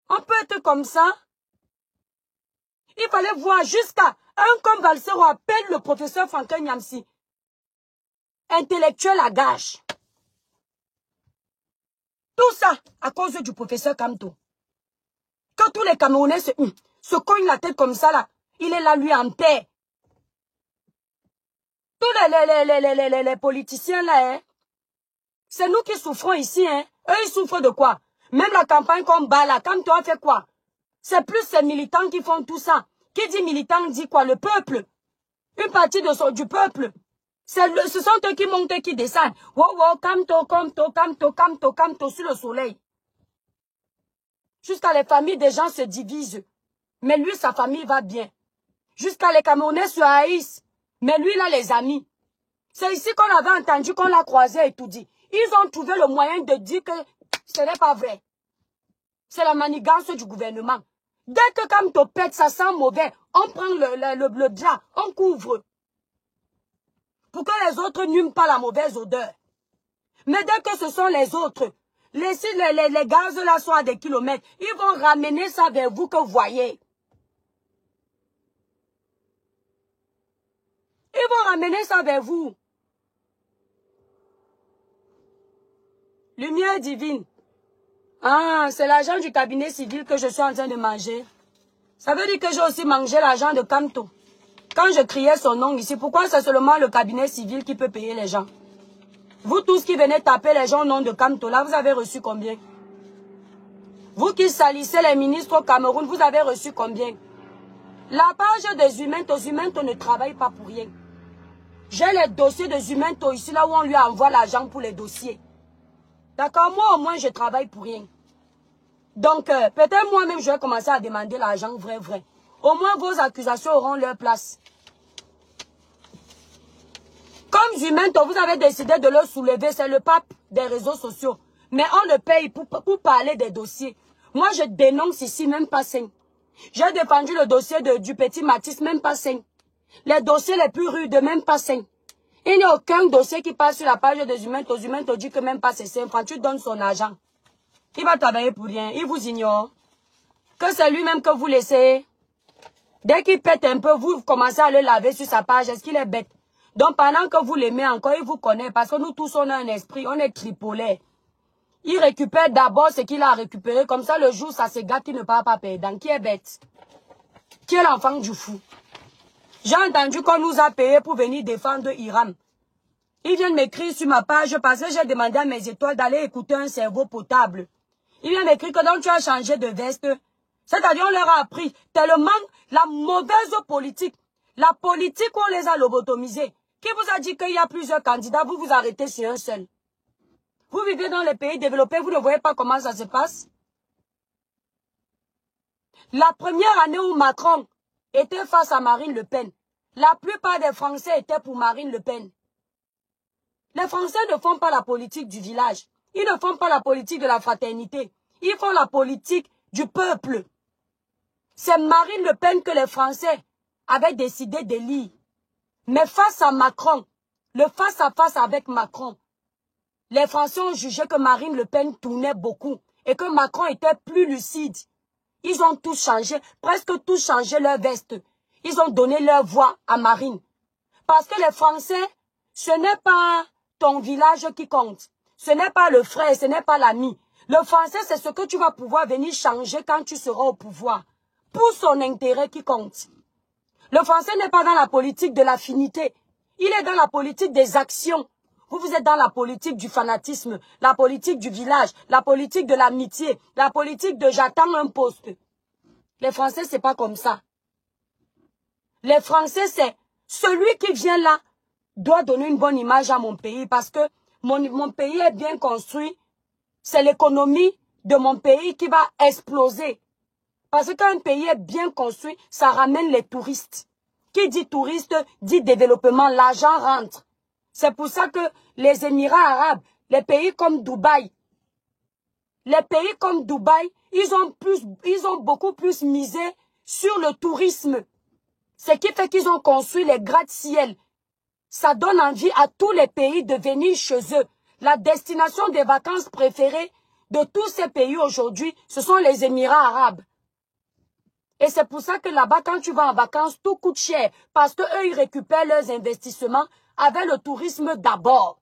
On peut être comme ça. Il fallait voir jusqu'à un comme Valsero appelle le professeur Franklin Nyamsi. Intellectuel à gage. Tout ça à cause du professeur Kamto. Quand tous les Camerounais se cognent la tête comme ça là, il est là lui en paix. Tous les politiciens là, hein, c'est nous qui souffrons ici. Hein. Eux ils souffrent de quoi? Même la campagne qu'on bat là, Kamto a fait quoi? C'est plus ces militants qui font tout ça. Qui dit militant dit quoi? Le peuple. Une partie du peuple. Ce sont eux qui montent et qui descendent. Wow, wow, Kamto sur le soleil. Jusqu'à les familles des gens se divisent. Mais lui, sa famille va bien. Jusqu'à les Camerounais se haïssent. Mais lui, il a les amis. C'est ici qu'on avait entendu, qu'on l'a croisé et tout dit. Ils ont trouvé le moyen de dire que ce n'est pas vrai. C'est la manigance du gouvernement. Dès que Kamto pète, ça sent mauvais. On prend le drap, on couvre. Pour que les autres n'hument pas la mauvaise odeur. Mais dès que ce sont les autres, les gaz là sont à des kilomètres, ils vont ramener ça vers vous que vous voyez. Ils vont ramener ça vers vous. Lumière divine. Ah, c'est l'argent du cabinet civil que je suis en train de manger. Ça veut dire que j'ai aussi mangé l'argent de Kamto. Quand je criais son nom ici, pourquoi c'est seulement le cabinet civil qui peut payer les gens? Vous tous qui venez taper les gens au nom de Kamto, là, vous avez reçu combien? Vous qui salissez les ministres au Cameroun, vous avez reçu combien? La page des Humanto ne travaille pas pour rien. J'ai les dossiers des Humanto ici, là où on lui envoie l'argent pour les dossiers. D'accord? Moi, au moins, je travaille pour rien. Donc, peut-être moi-même, je vais commencer à demander l'argent vrai. Au moins, vos accusations auront leur place. Comme Humanto, vous avez décidé de le soulever, c'est le pape des réseaux sociaux. Mais on le paye pour parler des dossiers. Moi, je dénonce ici, même pas 5. J'ai défendu le dossier du petit Matisse, même pas 5. Les dossiers les plus rudes, même pas 5. Il n'y a aucun dossier qui passe sur la page des Humanto. Humanto dit que même pas c'est 5 francs. Tu donnes son argent. Il va travailler pour rien. Il vous ignore. Que c'est lui-même que vous laissez. Dès qu'il pète un peu, vous commencez à le laver sur sa page. Est-ce qu'il est bête? Donc, pendant que vous l'aimez encore, il vous connaît. Parce que nous tous, on a un esprit. On est tripolaire. Il récupère d'abord ce qu'il a récupéré. Comme ça, le jour, ça se gâte, il ne part pas perdant. Qui est bête? Qui est l'enfant du fou? J'ai entendu qu'on nous a payé pour venir défendre Iram. Ils viennent m'écrire sur ma page parce que j'ai demandé à mes étoiles d'aller écouter un cerveau potable. Ils viennent m'écrire que donc tu as changé de veste. C'est-à-dire, on leur a appris tellement la mauvaise politique. La politique où on les a lobotomisés. Qui vous a dit qu'il y a plusieurs candidats, vous vous arrêtez sur un seul? Vous vivez dans les pays développés, vous ne voyez pas comment ça se passe? La première année où Macron était face à Marine Le Pen, la plupart des Français étaient pour Marine Le Pen. Les Français ne font pas la politique du village. Ils ne font pas la politique de la fraternité. Ils font la politique du peuple. C'est Marine Le Pen que les Français avaient décidé d'élire. Mais face à Macron, le face-à-face avec Macron, les Français ont jugé que Marine Le Pen tournait beaucoup et que Macron était plus lucide. Ils ont tous changé, presque tous changé leur veste. Ils ont donné leur voix à Marine. Parce que les Français, ce n'est pas ton village qui compte. Ce n'est pas le frère, ce n'est pas l'ami. Le français, c'est ce que tu vas pouvoir venir changer quand tu seras au pouvoir. Pour son intérêt qui compte. Le français n'est pas dans la politique de l'affinité. Il est dans la politique des actions. Vous êtes dans la politique du fanatisme, la politique du village, la politique de l'amitié, la politique de j'attends un poste. Les Français, c'est pas comme ça. Les Français, c'est celui qui vient là doit donner une bonne image à mon pays parce que mon pays est bien construit. C'est l'économie de mon pays qui va exploser. Parce que quand un pays est bien construit, ça ramène les touristes. Qui dit touriste, dit développement, l'argent rentre. C'est pour ça que les Émirats arabes, les pays comme Dubaï, ils ont beaucoup plus misé sur le tourisme. Ce qui fait qu'ils ont construit les gratte-ciel. Ça donne envie à tous les pays de venir chez eux. La destination des vacances préférées de tous ces pays aujourd'hui, ce sont les Émirats arabes. Et c'est pour ça que là-bas, quand tu vas en vacances, tout coûte cher. Parce qu'eux, ils récupèrent leurs investissements avec le tourisme d'abord.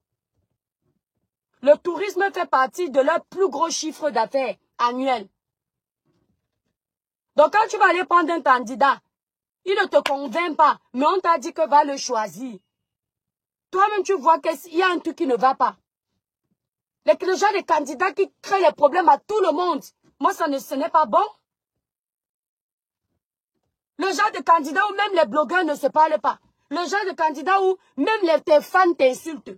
Le tourisme fait partie de leur plus gros chiffre d'affaires annuel. Donc quand tu vas aller prendre un candidat, il ne te convainc pas, mais on t'a dit que va le choisir. Toi-même, tu vois qu'il y a un truc qui ne va pas. Le genre de candidats qui créent les problèmes à tout le monde. Moi, ce n'est pas bon. Le genre de candidat où même les blogueurs ne se parlent pas. Le genre de candidat où même tes fans t'insultent.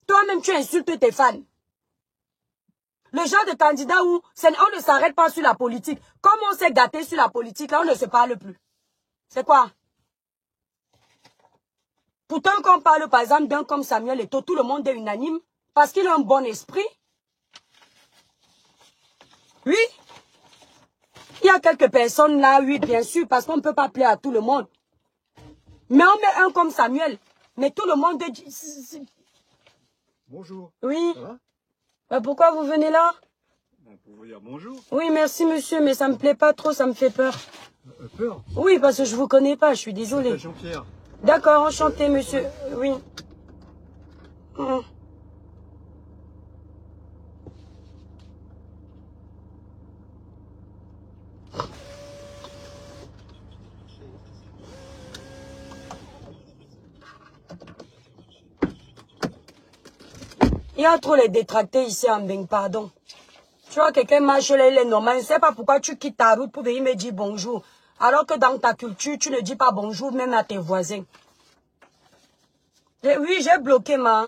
Toi-même, tu insultes tes fans. Le genre de candidat où on ne s'arrête pas sur la politique. Comme on s'est gâté sur la politique, là, on ne se parle plus. C'est quoi? Pourtant, quand on parle, par exemple, d'un comme Samuel Eto'o, tout le monde est unanime. Parce qu'il a un bon esprit. Oui. Il y a quelques personnes là, oui, bien sûr, parce qu'on ne peut pas plaire à tout le monde. Mais on met un comme Samuel. Mais tout le monde dit... Bonjour. Oui. Ça va? Pourquoi vous venez là? Pour vous dire bonjour. Oui, merci monsieur, mais ça me plaît pas trop, ça me fait peur. Peur? Oui, parce que je vous connais pas, je suis désolée. Jean-Pierre. D'accord, enchanté monsieur. Oui. Il y a trop les détractés ici en Beng, pardon. Tu vois, quelqu'un marche là, il est normal. Je ne sais pas pourquoi tu quittes ta route pour venir me dire bonjour. Alors que dans ta culture, tu ne dis pas bonjour même à tes voisins. Oui, j'ai bloqué ma...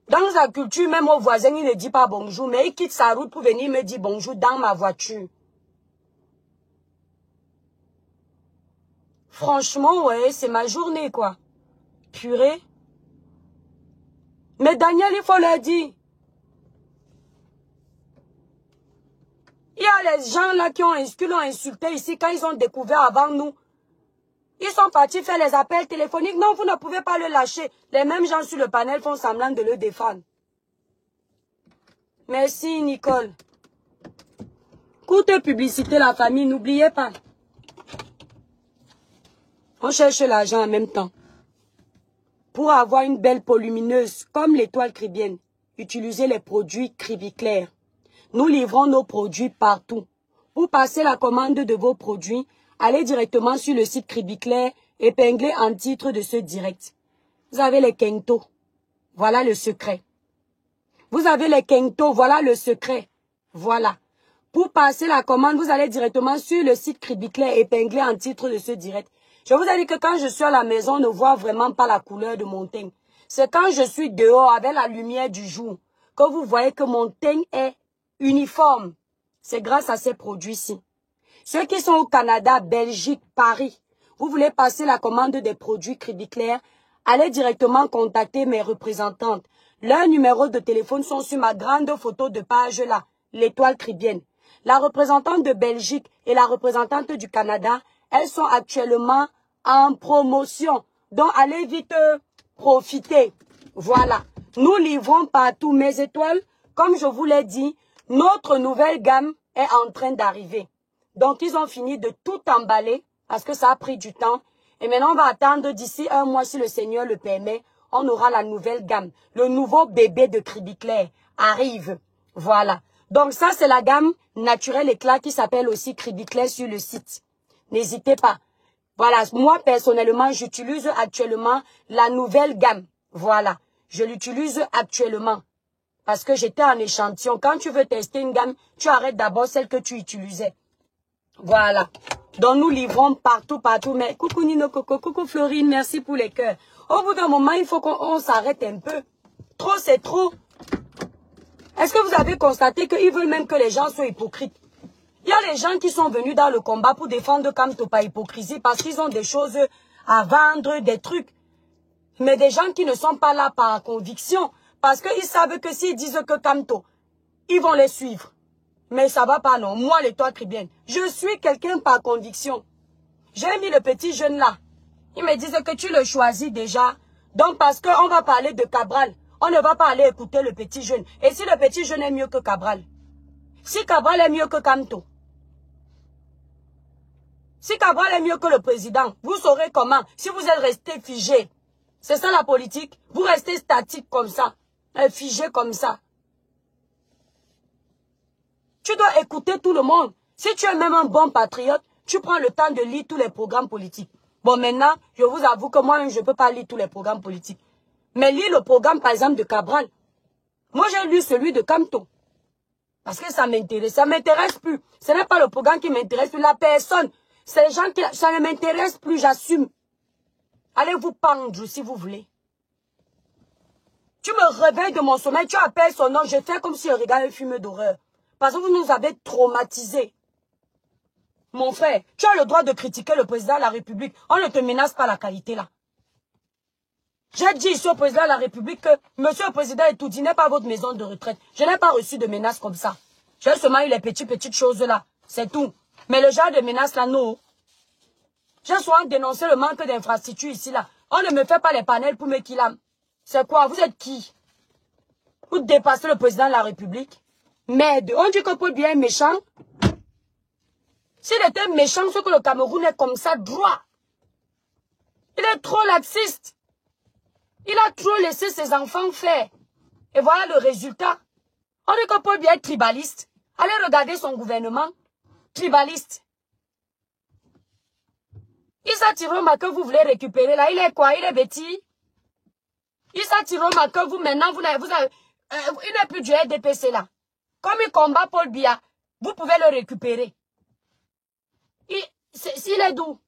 Dans sa culture, même aux voisins, il ne dit pas bonjour. Mais il quitte sa route pour venir me dire bonjour dans ma voiture. Franchement, ouais, c'est ma journée, quoi. Purée. Mais Daniel, il faut leur dire. Il y a les gens là qui l'ont insulté ici quand ils ont découvert avant nous. Ils sont partis faire les appels téléphoniques. Non, vous ne pouvez pas le lâcher. Les mêmes gens sur le panel font semblant de le défendre. Merci, Nicole. Coûte publicité, la famille, n'oubliez pas. On cherche l'argent en même temps. Pour avoir une belle peau lumineuse, comme l'étoile cribienne, utilisez les produits Cribiclair. Nous livrons nos produits partout. Pour passer la commande de vos produits, allez directement sur le site Cribiclair, épinglé en titre de ce direct. Vous avez les Kento. Voilà le secret. Vous avez les Kento. Voilà le secret. Voilà. Pour passer la commande, vous allez directement sur le site Cribiclair, épinglé en titre de ce direct. Je vous ai dit que quand je suis à la maison, on ne voit vraiment pas la couleur de mon teint. C'est quand je suis dehors avec la lumière du jour que vous voyez que mon teint est uniforme. C'est grâce à ces produits-ci. Ceux qui sont au Canada, Belgique, Paris, vous voulez passer la commande des produits Cribiclair, allez directement contacter mes représentantes. Leurs numéros de téléphone sont sur ma grande photo de page là, l'étoile cribienne. La représentante de Belgique et la représentante du Canada, elles sont actuellement en promotion. Donc, allez vite profiter. Voilà. Nous livrons partout mes étoiles. Comme je vous l'ai dit, notre nouvelle gamme est en train d'arriver. Donc, ils ont fini de tout emballer parce que ça a pris du temps. Et maintenant, on va attendre d'ici un mois, si le Seigneur le permet, on aura la nouvelle gamme. Le nouveau bébé de Cribiclair arrive. Voilà. Donc, ça, c'est la gamme naturelle éclat qui s'appelle aussi Cribiclair sur le site. N'hésitez pas. Voilà, moi personnellement, j'utilise actuellement la nouvelle gamme. Voilà, je l'utilise actuellement. Parce que j'étais en échantillon. Quand tu veux tester une gamme, tu arrêtes d'abord celle que tu utilisais. Voilà. Donc nous livrons partout, partout. Mais coucou Nino Coco, coucou Florine, merci pour les cœurs. Au bout d'un moment, il faut qu'on s'arrête un peu. Trop, c'est trop. Est-ce que vous avez constaté qu'ils veulent même que les gens soient hypocrites? Il y a les gens qui sont venus dans le combat pour défendre Kamto par hypocrisie parce qu'ils ont des choses à vendre, des trucs. Mais des gens qui ne sont pas là par conviction parce qu'ils savent que s'ils disent que Kamto, ils vont les suivre. Mais ça va pas, non. Moi, l'étoile tribienne, je suis quelqu'un par conviction. J'ai mis le petit jeune là. Il me disait que tu le choisis déjà. Donc, parce qu'on va parler de Cabral, on ne va pas aller écouter le petit jeune. Et si le petit jeune est mieux que Cabral? Si Cabral est mieux que Kamto? Si Cabral est mieux que le président, vous saurez comment? Si vous êtes resté figé. C'est ça la politique? Vous restez statique comme ça. Figé comme ça. Tu dois écouter tout le monde. Si tu es même un bon patriote, tu prends le temps de lire tous les programmes politiques. Bon, maintenant, je vous avoue que moi-même, je ne peux pas lire tous les programmes politiques. Mais lire le programme, par exemple, de Cabral. Moi, j'ai lu celui de Kamto. Parce que ça m'intéresse. Ça ne m'intéresse plus. Ce n'est pas le programme qui m'intéresse, la personne. C'est les gens qui... Ça ne m'intéresse plus, j'assume. Allez vous pendre si vous voulez. Tu me réveilles de mon sommeil, tu appelles son nom, je fais comme si je regardais un film d'horreur. Parce que vous nous avez traumatisés. Mon frère, tu as le droit de critiquer le président de la République. On ne te menace pas la qualité là. J'ai dit ici au président de la République que monsieur le président Etoudi n'est pas votre maison de retraite. Je n'ai pas reçu de menaces comme ça. J'ai seulement eu les petites choses là. C'est tout. Mais le genre de menaces là, non. J'ai souvent dénoncé le manque d'infrastructures ici là. On ne me fait pas les panels pour me killam. C'est quoi? Vous êtes qui? Vous dépassez le président de la République? Merde, on dit que Paul Biya est méchant. S'il était méchant, c'est que le Cameroun est comme ça, droit. Il est trop laxiste. Il a trop laissé ses enfants faire. Et voilà le résultat. On dit que Paul Biya est tribaliste. Allez regarder son gouvernement. Tribaliste. Issa Tiroma que vous voulez récupérer là, il est quoi? Il est bêtis. Issa Tiroma que vous maintenant, il n'est plus du RDPC là. Comme il combat Paul Biya, vous pouvez le récupérer. S'il est d'où?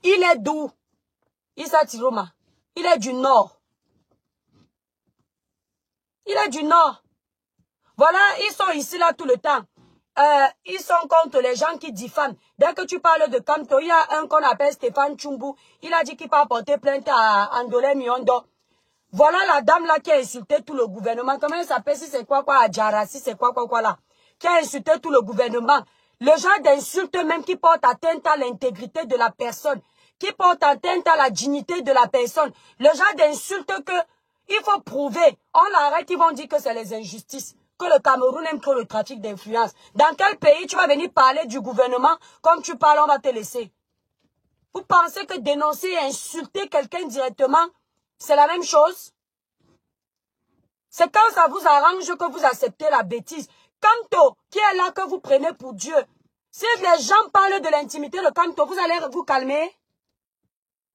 Il est d'où? Issa Tiroma. Il est du Nord. Il est du Nord. Voilà, ils sont ici là tout le temps. Ils sont contre les gens qui diffament. Dès que tu parles de Kamto, il y a un qu'on appelle Stéphane Tchumbu. Il a dit qu'il va porter plainte à Andolé Miondo. Voilà la dame là qui a insulté tout le gouvernement. Comment elle s'appelle? Si c'est quoi Adjara, si c'est quoi là. Qui a insulté tout le gouvernement. Le genre d'insulte même qui porte atteinte à l'intégrité de la personne. Qui porte atteinte à la dignité de la personne. Le genre d'insulte que il faut prouver. On l'arrête, ils vont dire que c'est les injustices. Que le Cameroun aime trop le trafic d'influence. Dans quel pays tu vas venir parler du gouvernement comme tu parles, on va te laisser? Vous pensez que dénoncer et insulter quelqu'un directement, c'est la même chose? C'est quand ça vous arrange que vous acceptez la bêtise. Kamto, qui est là que vous prenez pour Dieu. Si les gens parlent de l'intimité de Kamto, vous allez vous calmer?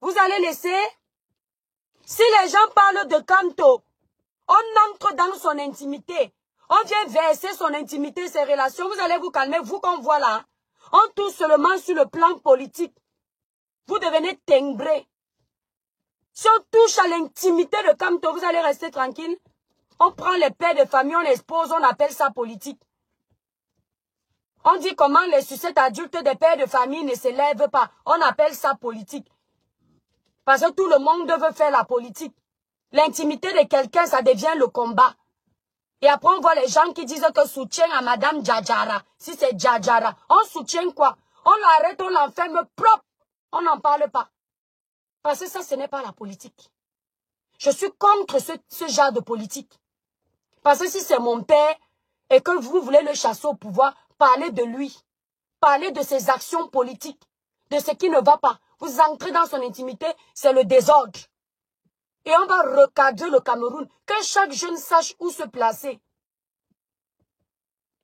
Vous allez laisser? Si les gens parlent de Kamto, on entre dans son intimité. On vient verser son intimité, ses relations. Vous allez vous calmer, vous qu'on voit là. On touche seulement sur le plan politique. Vous devenez timbré. Si on touche à l'intimité de Kamto, vous allez rester tranquille. On prend les pères de famille, on expose, on appelle ça politique. On dit comment les sucettes adultes des pères de famille ne s'élèvent pas. On appelle ça politique. Parce que tout le monde veut faire la politique. L'intimité de quelqu'un, ça devient le combat. Et après, on voit les gens qui disent que soutien à Madame Djadjara. Si c'est Djadjara, on soutient quoi? On l'arrête, on l'enferme propre. On n'en parle pas. Parce que ça, ce n'est pas la politique. Je suis contre ce genre de politique. Parce que si c'est mon père et que vous voulez le chasser au pouvoir, parlez de lui. Parlez de ses actions politiques. De ce qui ne va pas. Vous entrez dans son intimité, c'est le désordre. Et on va recadrer le Cameroun. Que chaque jeune sache où se placer.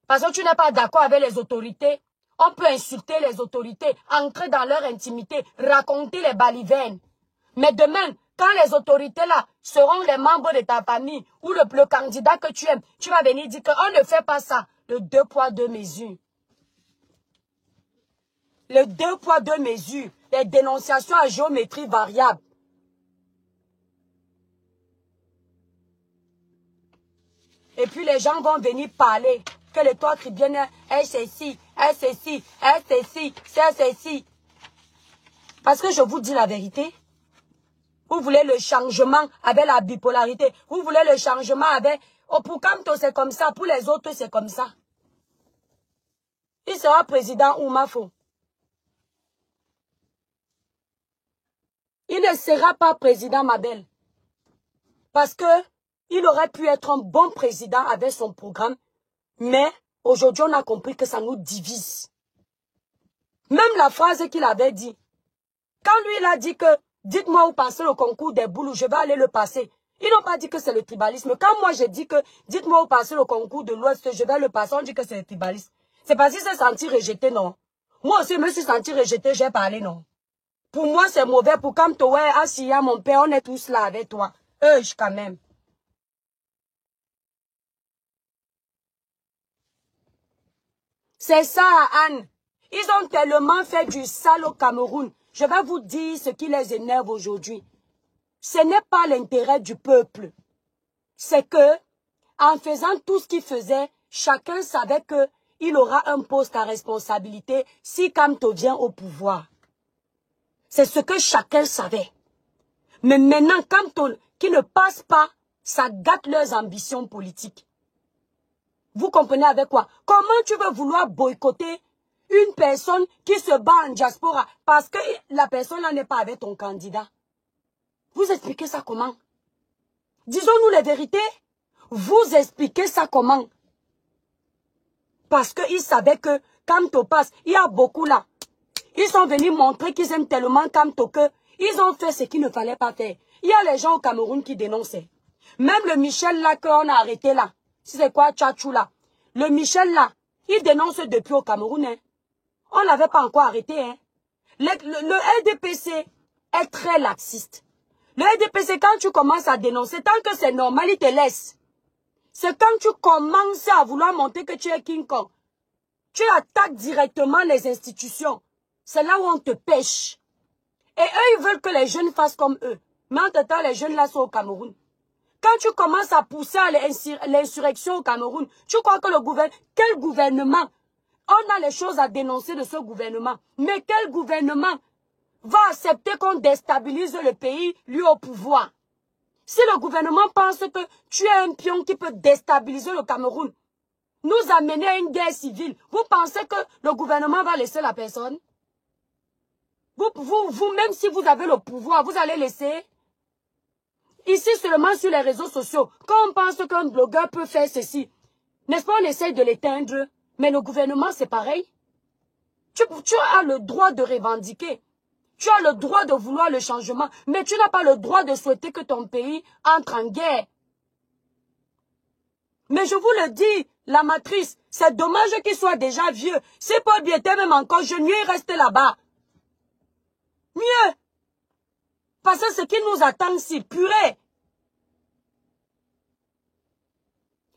Parce que tu n'es pas d'accord avec les autorités. On peut insulter les autorités, entrer dans leur intimité, raconter les balivernes. Mais demain, quand les autorités là seront les membres de ta famille ou le candidat que tu aimes, tu vas venir dire qu'on ne fait pas ça. Le 2 poids 2 mesures. Le 2 poids 2 mesures. Les dénonciations à géométrie variable. Et puis les gens vont venir parler que l'étoile tribienne est ceci, est ceci, est ceci, c'est ceci. Parce que je vous dis la vérité. Vous voulez le changement avec la bipolarité. Vous voulez le changement avec Oh, pour Kamto, c'est comme ça. Pour les autres, c'est comme ça. Il sera président ou Mafo. Il ne sera pas président, ma belle. Parce que il aurait pu être un bon président avec son programme. Mais aujourd'hui, on a compris que ça nous divise. Même la phrase qu'il avait dit. Quand lui, il a dit que, dites-moi où passer le concours des boules, je vais aller le passer. Ils n'ont pas dit que c'est le tribalisme. Quand moi, j'ai dit que, dites-moi où passer le concours de l'Ouest, je vais le passer, on dit que c'est le tribalisme. C'est parce qu'il s'est senti rejeté, non. Moi aussi, je me suis senti rejeté, j'ai parlé, non. Pour moi, c'est mauvais. Pour quand tu es assis, mon père, on est tous là avec toi. Quand même. C'est ça, Anne. Ils ont tellement fait du sale au Cameroun. Je vais vous dire ce qui les énerve aujourd'hui. Ce n'est pas l'intérêt du peuple. C'est que, en faisant tout ce qu'il faisait, chacun savait qu'il aura un poste à responsabilité si Kamto vient au pouvoir. C'est ce que chacun savait. Mais maintenant, Kamto qui ne passe pas, ça gâte leurs ambitions politiques. Vous comprenez avec quoi? Comment tu veux vouloir boycotter une personne qui se bat en diaspora parce que la personne n'est pas avec ton candidat? Vous expliquez ça comment? Disons-nous les vérités. Vous expliquez ça comment? Parce qu'ils savaient que Kamto passe, il y a beaucoup là. Ils sont venus montrer qu'ils aiment tellement Kamto qu'ils ont fait ce qu'il ne fallait pas faire. Il y a les gens au Cameroun qui dénonçaient. Même le Michel là qu'on a arrêté là. C'est quoi Tchatchou là? Le Michel là, il dénonce depuis au Cameroun. Hein. On ne l'avait pas encore arrêté. Hein. Le RDPC est très laxiste. Le RDPC, quand tu commences à dénoncer, tant que c'est normal, il te laisse. C'est quand tu commences à vouloir montrer que tu es King Kong. Tu attaques directement les institutions. C'est là où on te pêche. Et eux, ils veulent que les jeunes fassent comme eux. Mais en tout temps, les jeunes là sont au Cameroun. Quand tu commences à pousser à l'insurrection au Cameroun, tu crois que quel gouvernement? On a les choses à dénoncer de ce gouvernement. Mais quel gouvernement va accepter qu'on déstabilise le pays, lui au pouvoir? Si le gouvernement pense que tu es un pion qui peut déstabiliser le Cameroun, nous amener à une guerre civile, vous pensez que le gouvernement va laisser la personne? Vous, même si vous avez le pouvoir, vous allez laisser? Ici, seulement sur les réseaux sociaux, quand on pense qu'un blogueur peut faire ceci, n'est-ce pas, on essaye de l'éteindre, mais le gouvernement, c'est pareil. Tu as le droit de revendiquer. Tu as le droit de vouloir le changement, mais tu n'as pas le droit de souhaiter que ton pays entre en guerre. Mais je vous le dis, la matrice, c'est dommage qu'il soit déjà vieux. Si Paul Biya était même encore jeune, mieux il reste là-bas. Mieux. Parce que ce qui nous attend, c'est purée.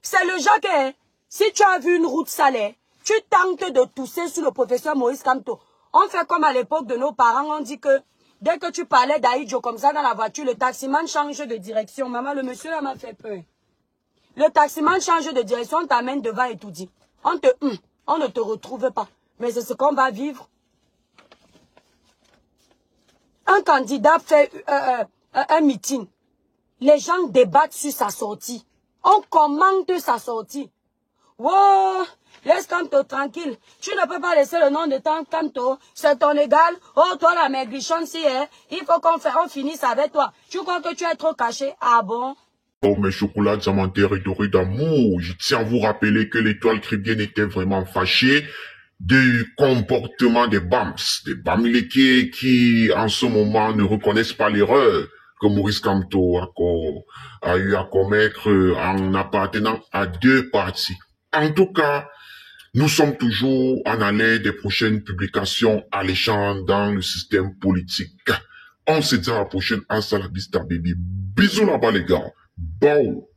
C'est le Jacques, hein. Si tu as vu une route salée, tu tentes de tousser sur le professeur Maurice Kamto. On fait comme à l'époque de nos parents, on dit que dès que tu parlais d'Aïdjo comme ça dans la voiture, le taximan change de direction. Maman, le monsieur là m'a fait peur. Le taximan change de direction, on t'amène devant et tout dit. On ne te retrouve pas. Mais c'est ce qu'on va vivre. Un candidat fait un meeting. Les gens débattent sur sa sortie. On commente sa sortie. Wow, laisse Kamto tranquille. Tu ne peux pas laisser le nom de ton Kamto. C'est ton égal. Oh, toi la maigrichonne, si, hein. Il faut qu'on finisse avec toi. Tu crois que tu es trop caché? Ah bon? Oh, mes chocolats diamantés et dorés d'amour. Je tiens à vous rappeler que l'étoile chrétienne était vraiment fâchée du comportement des BAMS, des Bamileke qui, en ce moment, ne reconnaissent pas l'erreur que Maurice Kamto a eu à commettre en appartenant à deux partis. En tout cas, nous sommes toujours en haleine des prochaines publications alléchantes dans le système politique. On se dit à la prochaine. Hasta la vista, baby. Bisous là-bas, les gars. Bon.